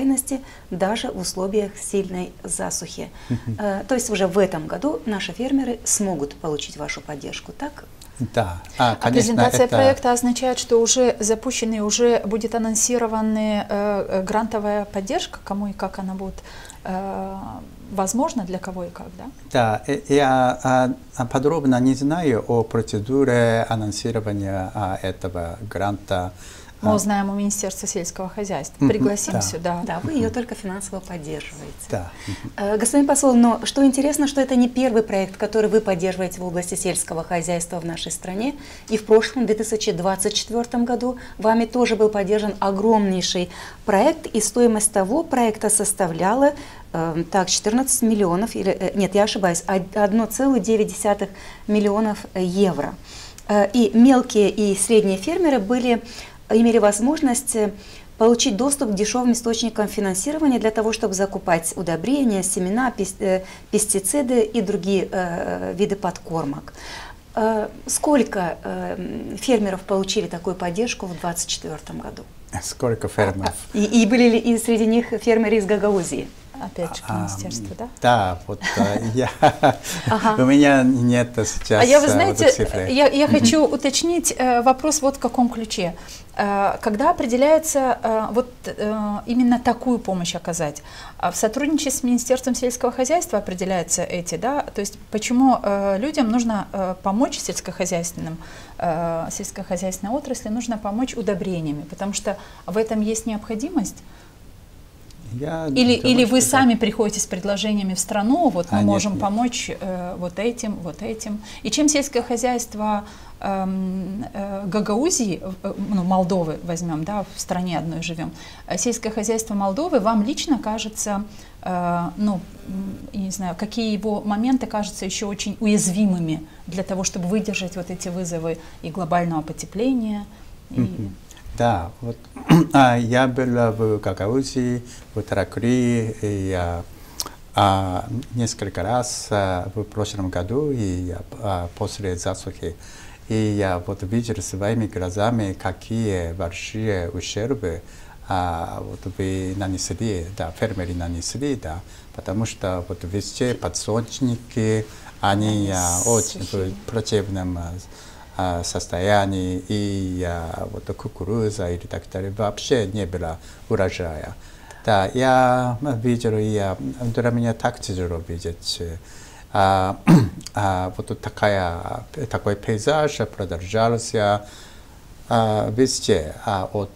даже в условиях сильной засухи. То есть уже в этом году наши фермеры смогут получить вашу поддержку, так? Да. Конечно, презентация проекта означает, что уже запущена, уже будет анонсирована грантовая поддержка, кому и как она будет возможна, для кого и как, да? Да, я подробно не знаю о процедуре анонсирования этого гранта. Мы узнаем у Министерства сельского хозяйства, пригласим сюда. Да, вы ее только финансово поддерживаете. Да. Господин посол, но что интересно, что это не первый проект, который вы поддерживаете в области сельского хозяйства в нашей стране. И в прошлом, 2024 году, вами тоже был поддержан огромнейший проект, и стоимость того проекта составляла 14 миллионов, нет, я ошибаюсь, 1,9 миллионов евро. И мелкие и средние фермеры имели возможность получить доступ к дешевым источникам финансирования для того, чтобы закупать удобрения, семена, пестициды и другие виды подкормок. Сколько фермеров получили такую поддержку в 2024 году? Сколько фермеров? И были ли и среди них фермеры из Гагаузии? Опять же, к министерству, да? Да, вот у меня нет сейчас вы знаете, я хочу уточнить вопрос вот в каком ключе. Когда определяется вот именно такую помощь оказать? В сотрудничестве с Министерством сельского хозяйства определяются эти, да? То есть почему людям нужно помочь сельскохозяйственной отрасли, нужно помочь удобрениями, потому что в этом есть необходимость. Или вы сами приходите с предложениями в страну, вот мы можем нет. помочь вот этим. И чем сельское хозяйство Гагаузии, ну, Молдовы возьмем, да, в стране одной живем, сельское хозяйство Молдовы вам лично кажется, ну, я не знаю, какие его моменты кажутся еще очень уязвимыми для того, чтобы выдержать вот эти вызовы и глобального потепления? Да, вот я был в Гагаузии, в Таракри, и несколько раз в прошлом году, и после засухи. И я вот видел своими глазами, какие большие ущербы вот вы нанесли, да, фермеры нанесли, да, потому что вот везде подсолнечники, они очень в плачевном состоянии, и вот кукуруза и так далее, вообще не было урожая. Да, я видел, и для меня так тяжело видеть. Вот такой пейзаж продолжался везде, от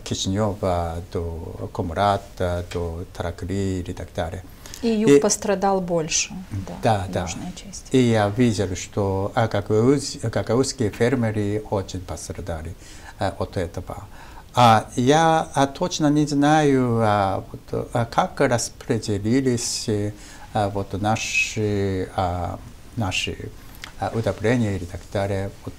Кишинева до Комрата, до Таракри и так далее. И юг пострадал больше, да, южная часть. И я видел, что гагаузские фермеры очень пострадали от этого. Я точно не знаю, как распределились вот наши удобрения и так далее. Вот,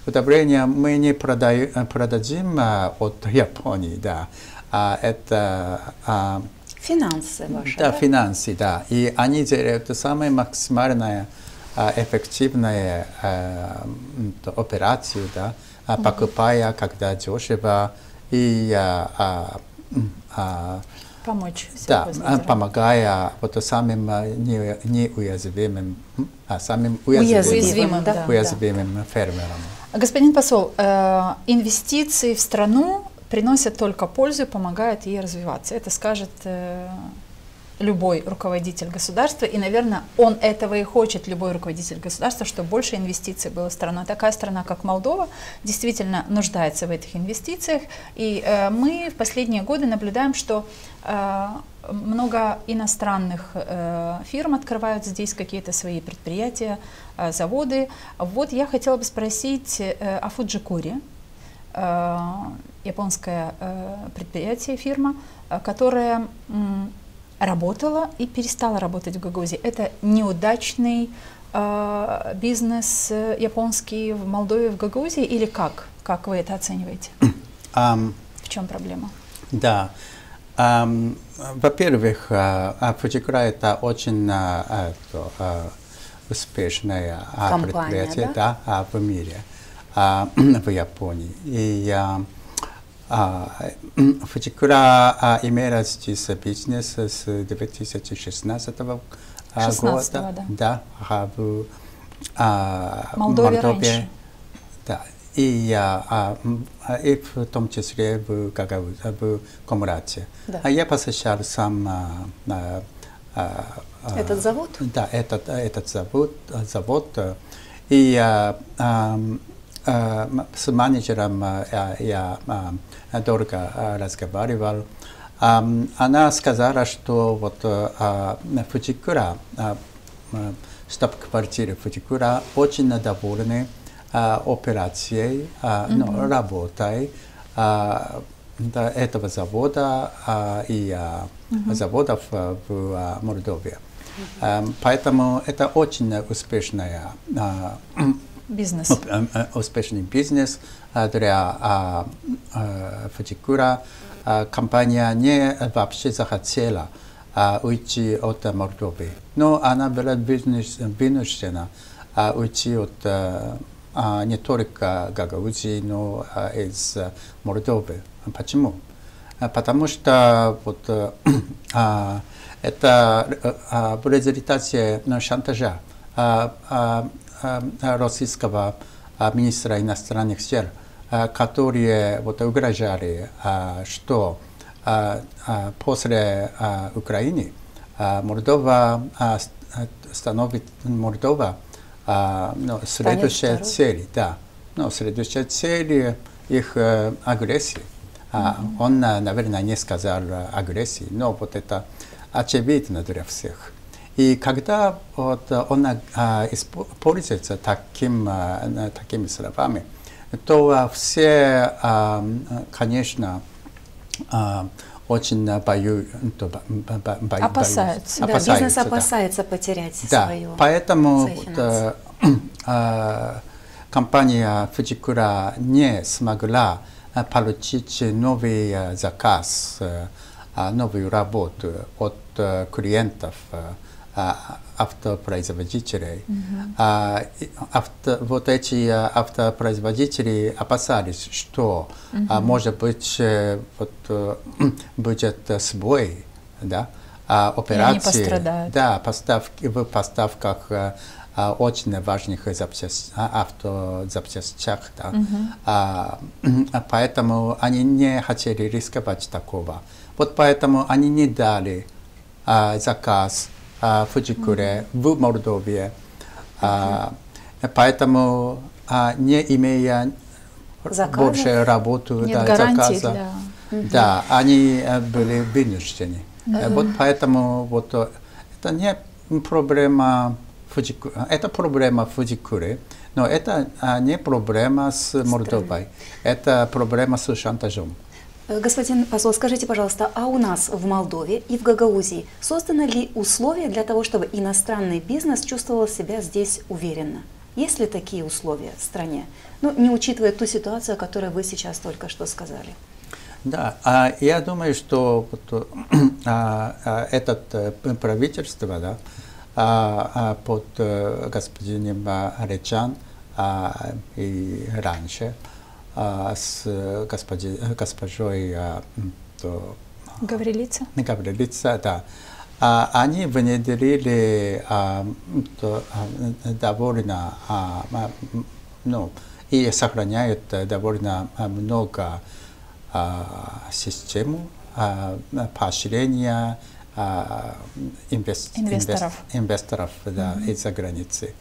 удобрения мы не продадим от Японии, да. Это финансы ваши. Да, финансы, да. И они делают самую максимальную эффективную операцию, да, покупая, когда дешево, и помочь. Да, помогая вот самым неуязвимым, самым уязвимым фермерам. Господин посол, инвестиции в страну приносят только пользу и помогают ей развиваться. Это скажет любой руководитель государства, и, наверное, он этого и хочет, любой руководитель государства, чтобы больше инвестиций было в страну. Такая страна, как Молдова, действительно нуждается в этих инвестициях, и мы в последние годы наблюдаем, что много иностранных фирм открывают здесь какие-то свои предприятия, заводы. Вот я хотела бы спросить о Фуджикуре, японское предприятие, фирма, которая работала и перестала работать в Гагаузии. Это неудачный бизнес японский в Молдове, в Гагаузии, или как? Как вы это оцениваете? В чем проблема? Да. Во-первых, Фуджикура это очень успешное предприятие, да, в мире, в Японии. И Фуджикура имела здесь бизнес с 2016 года. Да, в Молдове. Да. И в том числе в Комрате. Да. Я посещал сам этот завод? Да, этот завод. И с менеджером я долго разговаривал. Она сказала, что вот Фуджикура, штаб-квартира Фуджикура, очень довольны операцией, работой этого завода и заводов в Молдове. Поэтому это очень успешная бизнес. Успешный бизнес для Фуджикура. Компания не вообще захотела уйти от Молдовы, но она была вынуждена уйти от не только Гагаузии, но из Молдовы. Почему? Потому что вот, это в результате шантажа российского министра иностранных дел, которые вот угрожали, что после Украины Молдова становится следующая цель, да, следующая цель их агрессии Он, наверное, не сказал агрессии, но вот это очевидно для всех. И когда вот он пользуется такими словами, то все, конечно, очень опасаются. Да, бизнес опасается потерять свою. Поэтому компания Fujikura не смогла получить новый заказ, новую работу от клиентов, автопроизводителей. Вот эти автопроизводители опасались, что, может быть, вот, будет сбой, да, операции, да, в поставках очень важных автозапчастях. Да. Поэтому они не хотели рисковать такого. Вот поэтому они не дали заказ Fujikura в Молдове. Поэтому, не имея больше работы, заказа, да, они были вынуждены. Вот поэтому вот, это не проблема Fujikura, это проблема Fujikura, но это не проблема с Молдовой, это проблема с шантажом. Господин посол, скажите, пожалуйста, а у нас в Молдове и в Гагаузии созданы ли условия для того, чтобы иностранный бизнес чувствовал себя здесь уверенно? Есть ли такие условия в стране? Ну, не учитывая ту ситуацию, о которой вы сейчас только что сказали. Да, я думаю, что вот, это правительство, да, под господином Речан и раньше, с госпожой Гаврилица, да. Они внедрили довольно, ну, и сохраняют довольно много систему поощрения инвесторов да, из-за границы.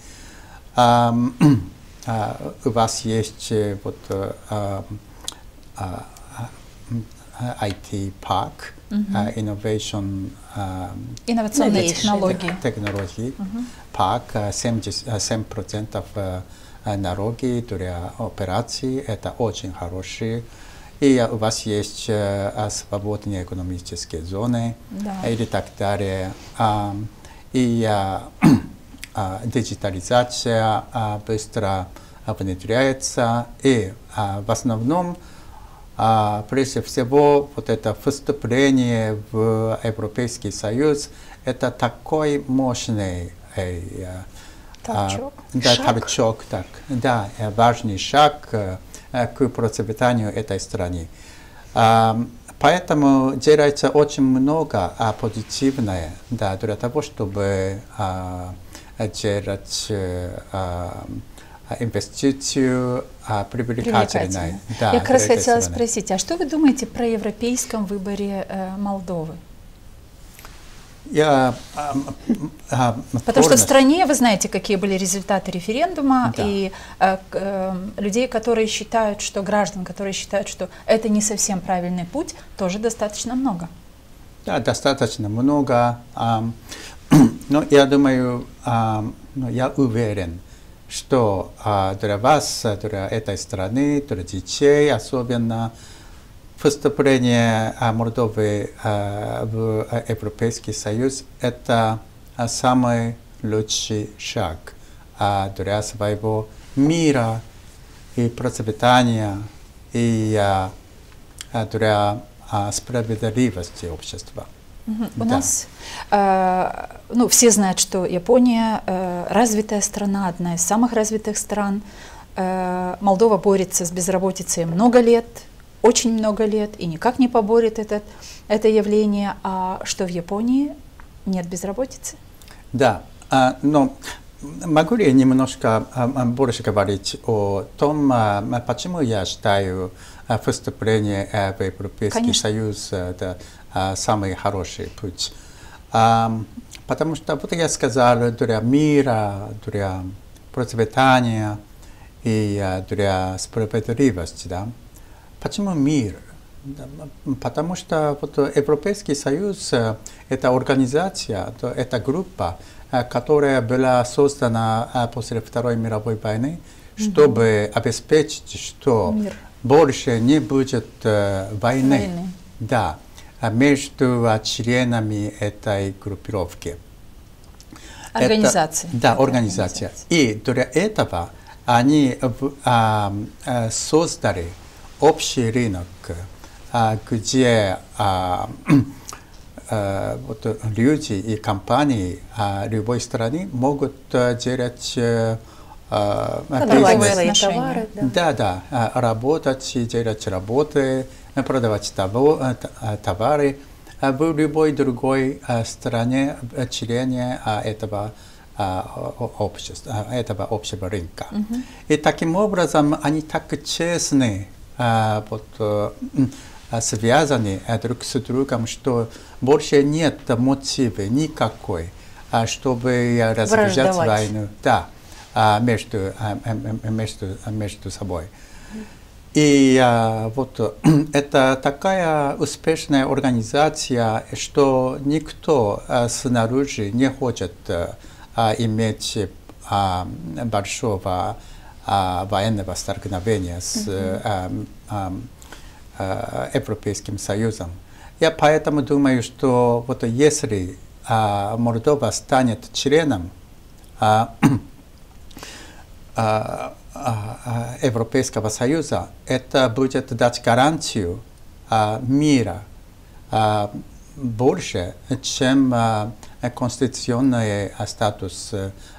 У вас есть вот IT-парк, инновационные технологии. Парк, 7% налоги для операций, это очень хорошие. И у вас есть свободные экономические зоны или так далее. И диджитализация быстро внедряется. И в основном, прежде всего, вот это вступление в Европейский Союз, это такой мощный толчок, да, важный шаг к процветанию этой страны. Поэтому делается очень много позитивного для того, чтобы делать инвестицию привлекательной. Да, я как раз хотела спросить, а что вы думаете про европейском выборе Молдовы? Потому что в стране, вы знаете, какие были результаты референдума, и людей, которые считают, что граждан, которые считают, что это не совсем правильный путь, тоже достаточно много. Да, достаточно много. Но я думаю, я уверен, что для вас, для этой страны, для детей особенно, вступление Молдовы в Европейский Союз – это самый лучший шаг для своего мира и процветания, и для справедливости общества. У нас, ну, все знают, что Япония развитая страна, одна из самых развитых стран. Молдова борется с безработицей много лет, очень много лет, и никак не поборет это явление. А что в Японии нет безработицы? Да, но могу ли я немножко больше говорить о том, почему я считаю вступление в Европейский Союз это самый хороший путь? Потому что, вот я сказал, для мира, для процветания и для справедливости, да? Почему мир? Потому что вот Европейский Союз – это организация, это группа, которая была создана после Второй мировой войны, чтобы обеспечить, что больше не будет войны. Да, между членами этой группировки. Организации. Да, организация. И для этого они создали общий рынок, где вот люди и компании любой страны могут делать бизнес, товары, да, работать и делать работы, продавать товары в любой другой стране, члене этого общества, этого общего рынка. И таким образом они так честны, связаны друг с другом, что больше нет мотива никакой, чтобы развязать войну между собой. И вот это такая успешная организация, что никто снаружи не хочет иметь большого военного столкновения с Европейским Союзом. Я поэтому думаю, что вот если Молдова станет членом Европейского Союза, это будет дать гарантию мира больше, чем конституционный статус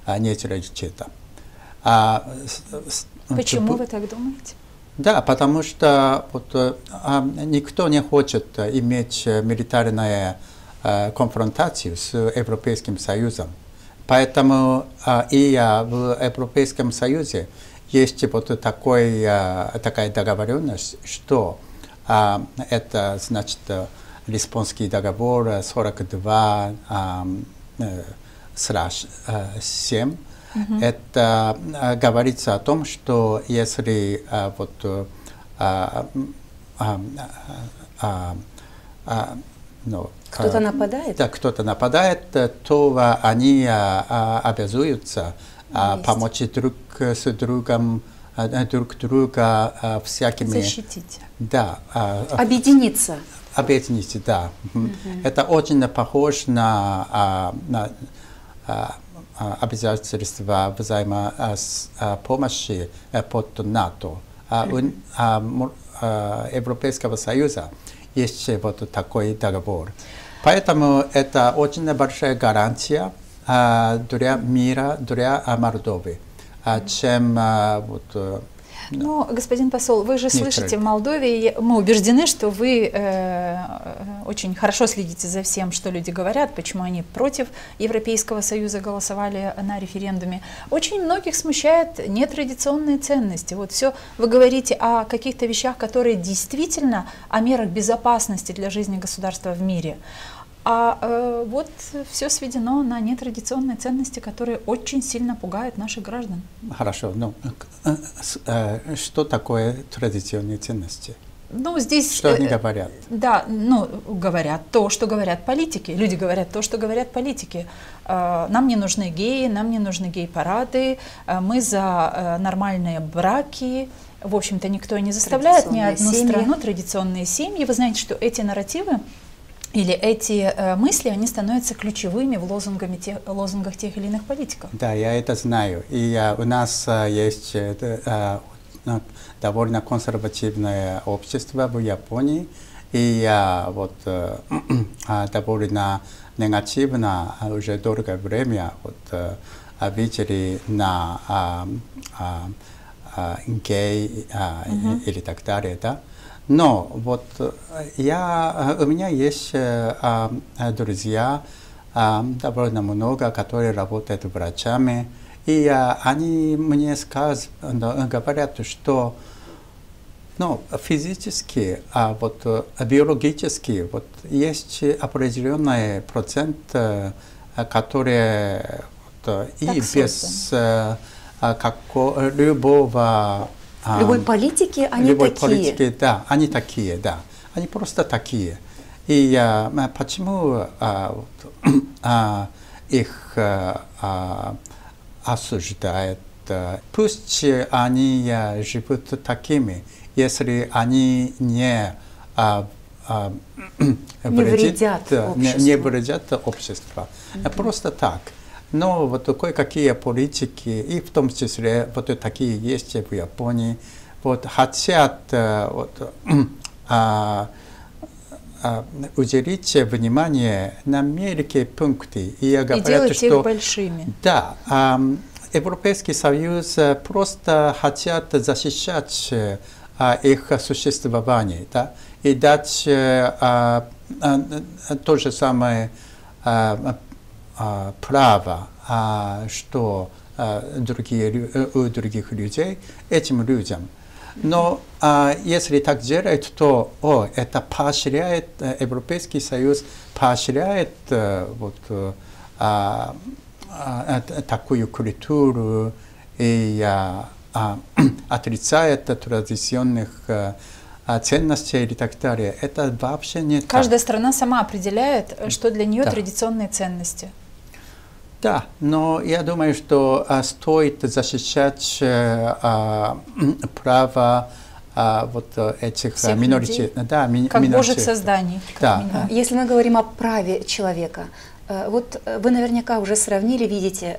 нейтралитета. Почему вы так думаете? Да, потому что вот, никто не хочет иметь милитарную конфронтацию с Европейским Союзом. Поэтому и в Европейском Союзе есть вот такая договоренность, что это значит Лиссабонский договор 42/7. Это говорится о том, что если кто-то нападает? Да, кто-то нападает, то они обязуются помочь друг друга всякими... Защитить. Да. Объединиться. Объединиться, да. Это очень похоже на обязательства взаимопомощи под НАТО. У Европейского Союза есть вот такой договор. Поэтому это очень большая гарантия для мира, для Молдовы, чем вот... Ну, господин посол, вы же слышите, в Молдове мы убеждены, что вы очень хорошо следите за всем, что люди говорят, почему они против Европейского Союза голосовали на референдуме. Очень многих смущают нетрадиционные ценности. Вот все, вы говорите о каких-то вещах, которые действительно о мерах безопасности для жизни государства в мире. А вот все сведено на нетрадиционные ценности, которые очень сильно пугают наших граждан. Хорошо, но что такое традиционные ценности? Ну, здесь... Что они говорят? Да, ну, говорят то, что говорят политики. Люди говорят то, что говорят политики. Нам не нужны геи, нам не нужны гей-парады, мы за нормальные браки. В общем-то, никто не заставляет ни одну страну, традиционные семьи. Вы знаете, что эти нарративы или эти мысли, они становятся ключевыми в лозунгах тех или иных политиков. Да, я это знаю. И у нас есть довольно консервативное общество в Японии. И вот довольно негативно уже долгое время вот, видели на гей или так далее, да. Но вот у меня есть друзья, довольно много, которые работают врачами, и они мне говорят, что физически, вот, биологически вот, есть определенный процент, который вот, и без любого... Любой политики они любой такие. Политики, да, они такие, да. они просто такие. И почему их осуждают? Пусть они живут такими, если они не вредят обществу. Просто так. Но вот кое-какие политики, и в том числе вот такие есть в Японии, вот хотят уделить внимание на мелкие пункты. И делать их большими. Да. Европейский Союз просто хотят защищать их существование, да, и дать то же самое право, что у других людей, этим людям. Но если так делать, то это поощряет, Европейский Союз поощряет такую культуру и отрицает традиционных ценностей и так далее. Это вообще не так. Каждая страна сама определяет, что для нее традиционные ценности. Да, но я думаю, что стоит защищать право этих миноритетов. Да, как Божьих созданий. Да. Если мы говорим о праве человека, вот вы наверняка уже сравнили, видите,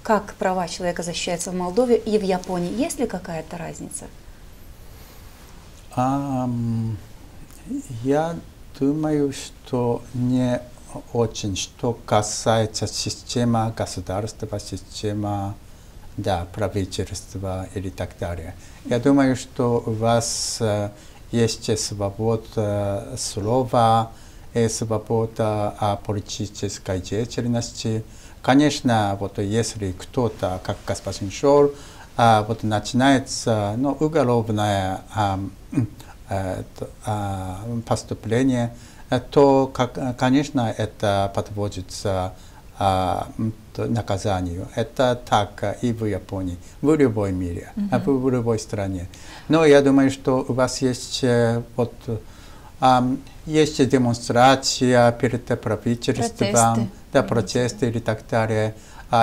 как права человека защищаются в Молдове и в Японии. Есть ли какая-то разница? Я думаю, что не очень, что касается системы государства, системы правительства или так далее. Я думаю, что у вас есть свобода слова и свобода политической деятельности. Конечно, вот если кто-то, как господин Шор, начинается уголовное поступление, то, конечно, это подводится наказанию. Это так и в Японии, в любой мире, в любой стране. Но я думаю, что у вас есть есть демонстрация перед правительством, протесты или так далее.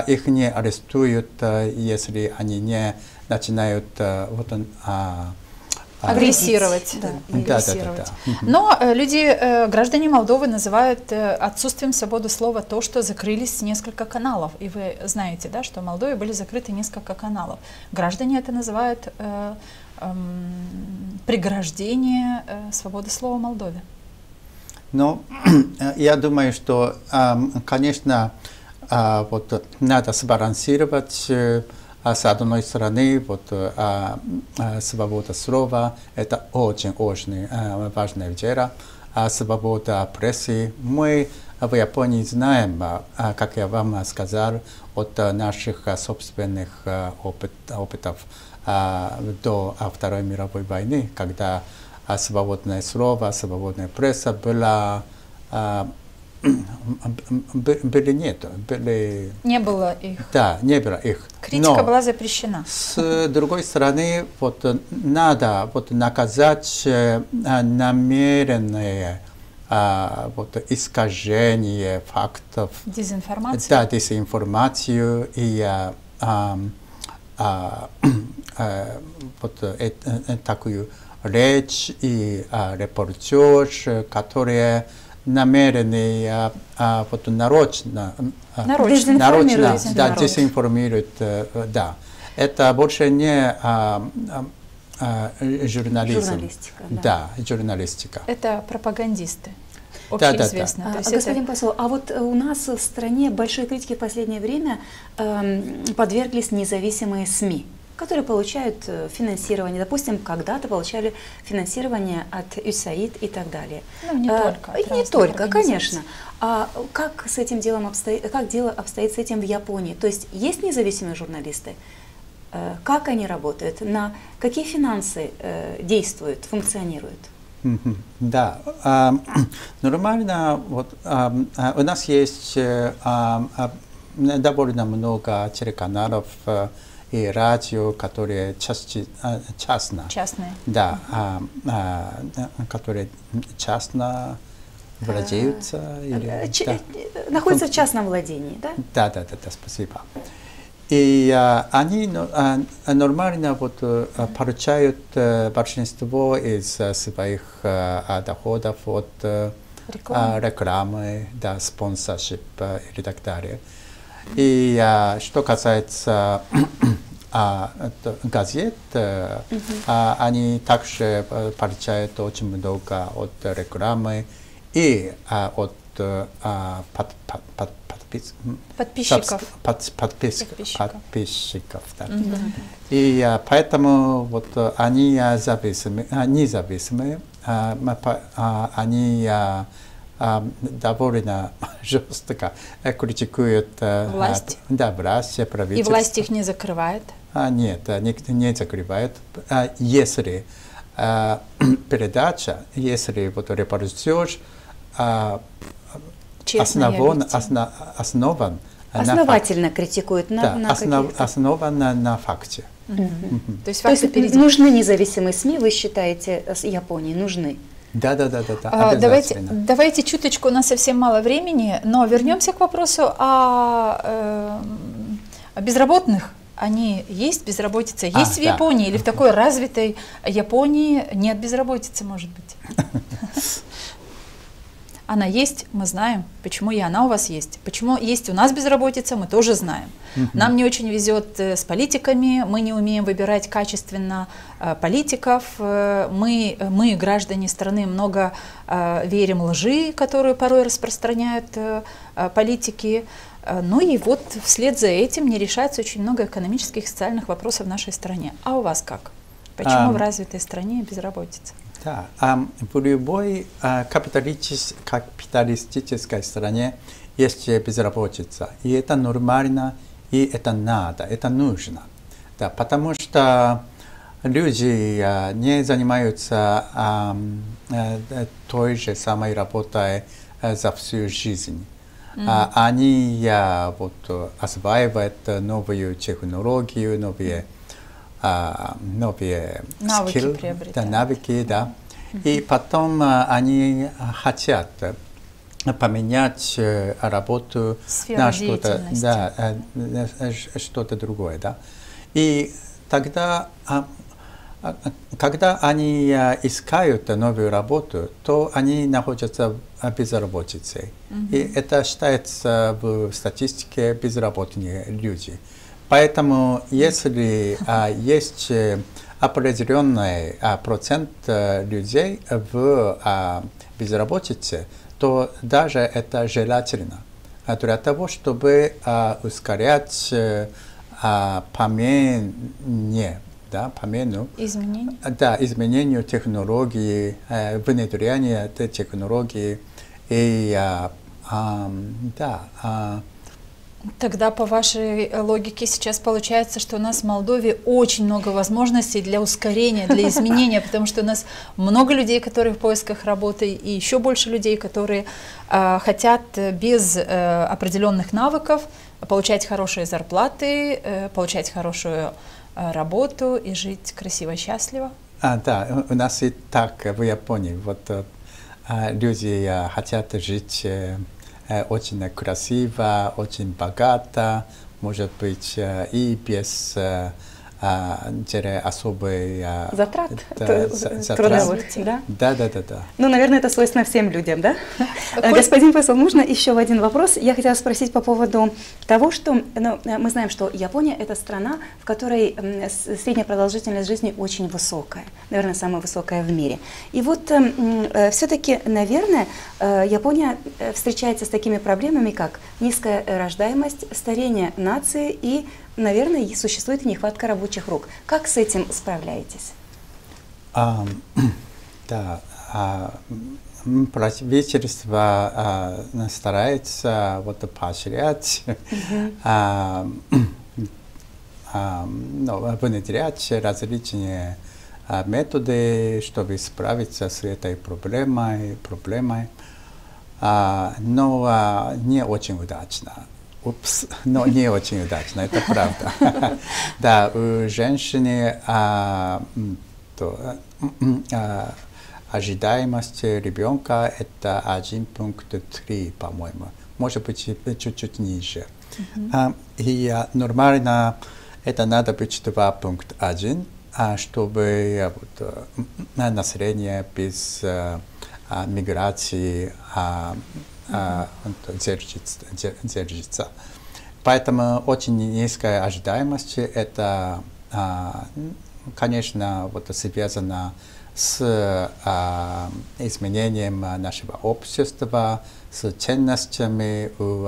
Их не арестуют, если они не начинают агрессировать. Да. Но граждане Молдовы называют отсутствием свободы слова то, что закрылись несколько каналов. И вы знаете, да, что в Молдове были закрыты несколько каналов. Граждане это называют преграждение свободы слова в Молдове. Ну, я думаю, что, конечно, надо сбалансировать. С одной стороны, свобода слова – это очень-очень важное дело. Свобода прессы. Мы в Японии знаем, как я вам сказал, от наших собственных опытов до Второй мировой войны, когда свободное слово, свободная пресса была... Не было их. Да, не было их. Критика была запрещена. С другой стороны, надо наказать намеренное искажение фактов. Дезинформацию. Да, дезинформацию и такую речь и репортаж, которые намеренные нарочно дезинформируют. Да. Это больше не журнализм. Журналистика. Это пропагандисты. Общеизвестно. Господин посол, а вот у нас в стране большой критике в последнее время подверглись независимые СМИ, которые получают финансирование. Допустим, когда-то получали финансирование от ЮСАИД и так далее. Ну, не только. Не только, конечно. А как с этим делом как дело обстоит с этим в Японии? То есть есть независимые журналисты? Как они работают? На какие финансы действуют, функционируют? Да, нормально. У нас есть довольно много телеканалов и радио, которые Частные. да, которые частно владеются. Находятся в частном владении, да? Да, спасибо. И они нормально получают большинство из своих доходов от рекламы, да, спонсоршип и так далее. И что касается газет, они также получают очень много от рекламы и от подписчиков. Да. И поэтому они независимы, они довольно жестко критикуют власть. Власть, правительство. И власть их не закрывает? Нет, не закрывает. Если передача, если репортаж основательно критикует основан на факте. То есть нужны независимые СМИ, вы считаете, с Японии нужны? Да. Давайте чуточку, у нас совсем мало времени, но вернемся к вопросу о безработных. Они есть, безработица есть в Японии, или в такой развитой Японии нет безработицы, может быть? Она есть, мы знаем. Почему и она у вас есть? Почему есть у нас безработица, мы тоже знаем. Нам не очень везет с политиками, мы не умеем выбирать качественно политиков. Мы, граждане страны, много верим лжи, которую порой распространяют политики. Ну и вот вслед за этим не решается очень много экономических и социальных вопросов в нашей стране. А у вас как? Почему в развитой стране безработица? Да, в любой капиталистической стране есть безработица. И это нормально, и это надо, это нужно. Да, потому что люди не занимаются той же самой работой за всю жизнь. Они осваивают новую технологию, новые навыки, да. И потом они хотят поменять работу на что-то другое, да. И тогда, когда они искают новую работу, то они находятся в безработице. И это считается в статистике безработные люди. Поэтому, если есть определенный процент людей в безработице, то даже это желательно для того, чтобы ускорять изменению технологии, внедрение технологии и Тогда, по вашей логике, сейчас получается, что у нас в Молдове очень много возможностей для ускорения, для изменения, потому что у нас много людей, которые в поисках работы, и еще больше людей, которые хотят без определенных навыков получать хорошие зарплаты, получать хорошую работу и жить красиво, счастливо. Да, у нас и так в Японии. Люди хотят жить очень красиво, очень богато, может быть, и без особой затрат трудовых, да? Да. Ну, наверное, это свойственно всем людям, да? Господин посол, можно еще один вопрос? Я хотела спросить по поводу того, что мы знаем, что Япония – это страна, в которой средняя продолжительность жизни очень высокая, наверное, самая высокая в мире. И вот все-таки, наверное, Япония встречается с такими проблемами, как низкая рождаемость, старение нации и, наверное, существует нехватка рабочих рук. Как с этим справляетесь? Да, правительство старается поощрять, внедрять различные методы, чтобы справиться с этой проблемой, но не очень удачно. упс, но не очень удачно, это правда. Да, у женщины ожидаемость ребенка это 1,3, по-моему, может быть чуть-чуть ниже. И нормально это надо быть 2,1, чтобы население без миграции держится. Поэтому очень низкая ожидаемость, это, конечно, связано с изменением нашего общества, с ценностями у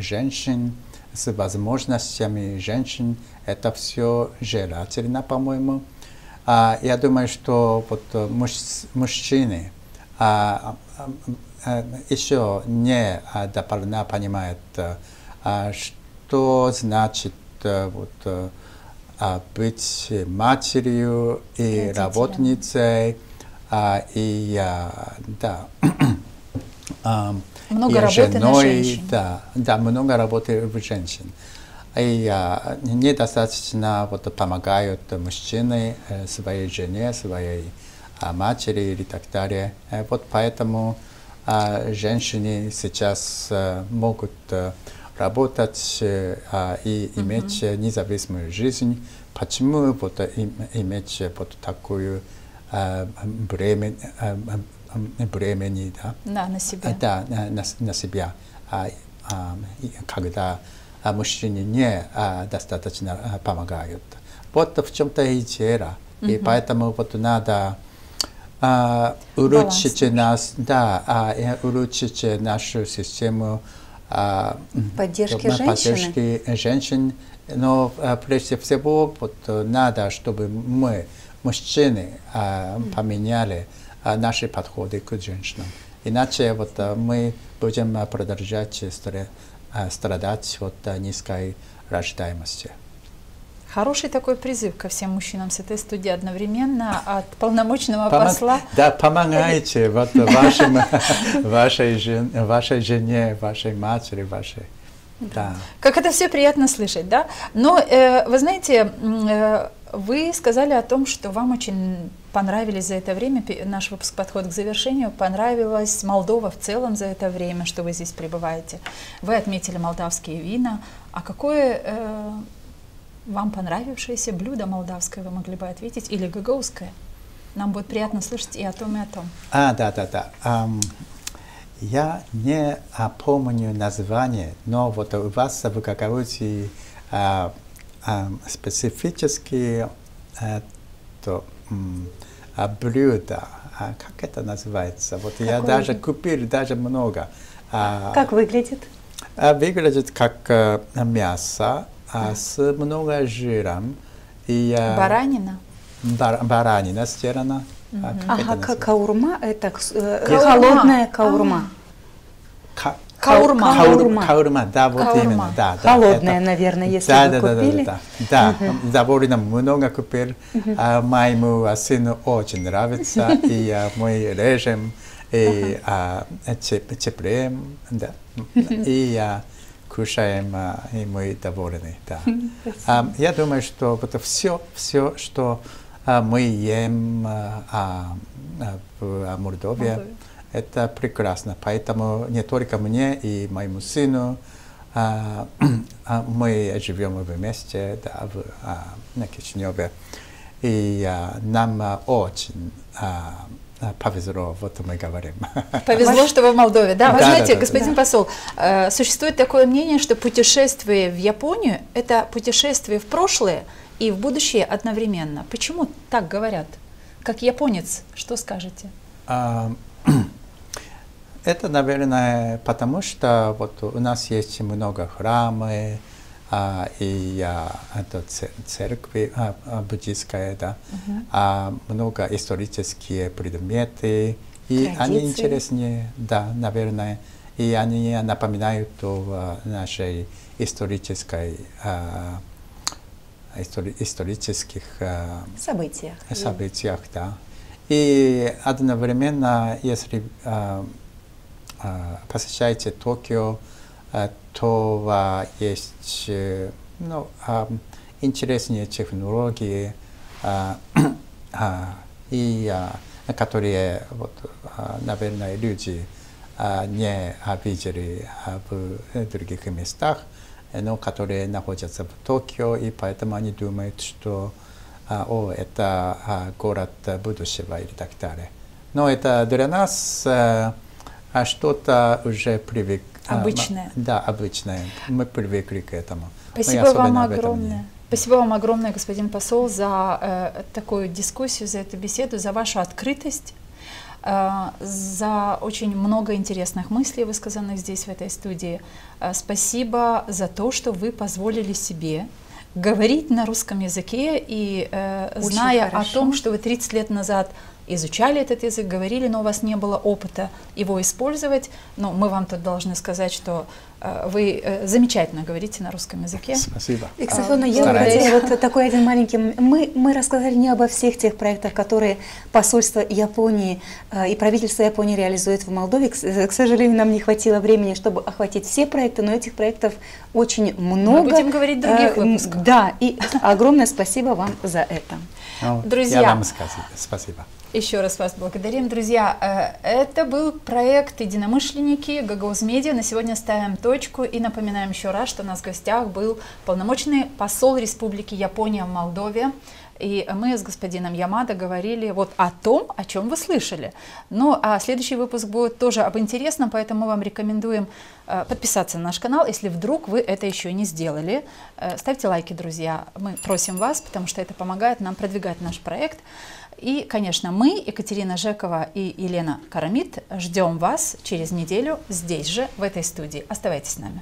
женщин, с возможностями женщин. Это все желательно, по-моему. Я думаю, что мужчины еще не дополнительно понимают, что значит быть матерью и работницей, много работы на женщин. Да, много работы в женщин. И недостаточно помогают мужчины своей жене, своей матери и так далее. Поэтому женщины сейчас могут работать и иметь независимую жизнь. Почему иметь такую бремени, на себя. Да, на себя, когда мужчине не достаточно помогают. В чем-то и дело. И поэтому надо улучшить нашу систему поддержки женщин. Но прежде всего надо, чтобы мы, мужчины, поменяли наши подходы к женщинам. Иначе мы будем продолжать страдать от низкой рождаемости. Хороший такой призыв ко всем мужчинам с этой студии одновременно от полномочного посла. Да, помогайте вашей жене, вашей матери, вашей. Да. Как это все приятно слышать, да? Но вы знаете, вы сказали о том, что вам очень понравились за это время, наш выпуск подходит к завершению, понравилась Молдова в целом за это время, что вы здесь пребываете. Вы отметили молдавские вина. А какое вам понравившееся блюдо молдавское вы могли бы ответить, или гагаузское? Нам будет приятно слышать и о том, и о том. Да. Я не помню название, но у вас в Гагаузии специфические блюда. Как это называется? Я даже купил много. Как выглядит? Выглядит как мясо с много жиром. Баранина? Баранина сделана. Каурма – это холодная каурма. Каурма, да, именно. Да, холодная, наверное, если вы купили. Да, довольно много купил. Моему сыну очень нравится, и мы режем, и цепляем, и кушаем, и мы довольны. Я думаю, что все, что мы ем в Молдове, это прекрасно. Поэтому не только мне и моему сыну, мы живем вместе на Кишиневе. И нам очень повезло, мы говорим. Повезло, что вы в Молдове. Да, вы знаете, господин посол, существует такое мнение, что путешествие в Японию – это путешествие в прошлое и в будущее одновременно. Почему так говорят? Как японец, что скажете? Это, наверное, потому что у нас есть много храмов, и церкви буддийская, много исторических предметов, и они интереснее, наверное, и они напоминают о нашей исторических событиях, да. И одновременно, если посещаете Токио, то есть ну, интересные технологии, и которые, вот, наверное, люди не видели в других местах, но которые находятся в Токио, и поэтому они думают, что это город будущего и так далее. Но это для нас что-то уже обычное. Да, обычное. Мы привыкли к этому. Спасибо вам огромное. Спасибо вам огромное, господин посол, за такую дискуссию, за эту беседу, за вашу открытость, за очень много интересных мыслей, высказанных здесь, в этой студии. Спасибо за то, что вы позволили себе говорить на русском языке, и зная о том, что вы 30 лет назад изучали этот язык, говорили, но у вас не было опыта его использовать. Но мы вам тут должны сказать, что вы замечательно говорите на русском языке. Спасибо. И, к сожалению, я хотела вот такой один маленький... Мы рассказали не обо всех тех проектах, которые посольство Японии и правительство Японии реализует в Молдове. К сожалению, нам не хватило времени, чтобы охватить все проекты, но этих проектов очень много. Мы будем говорить в других выпусках. Да, и огромное спасибо вам за это. Друзья, я вам спасибо. Еще раз вас благодарим. Друзья, это был проект «Единомышленники» Гагауз Медиа. На сегодня ставим точку и напоминаем еще раз, что у нас в гостях был полномочный посол Республики Япония в Молдове. И мы с господином Ямада говорили вот о том, о чем вы слышали. Ну, а следующий выпуск будет тоже об интересном, поэтому мы вам рекомендуем подписаться на наш канал, если вдруг вы это еще не сделали. Ставьте лайки, друзья. Мы просим вас, потому что это помогает нам продвигать наш проект. И, конечно, мы, Екатерина Жекова и Елена Карамид, ждем вас через неделю здесь же, в этой студии. Оставайтесь с нами.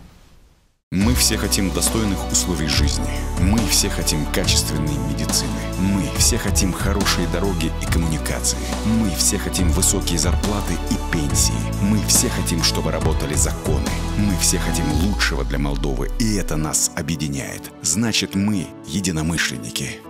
Мы все хотим достойных условий жизни. Мы все хотим качественной медицины. Мы все хотим хорошие дороги и коммуникации. Мы все хотим высокие зарплаты и пенсии. Мы все хотим, чтобы работали законы. Мы все хотим лучшего для Молдовы, и это нас объединяет. Значит, мы единомышленники.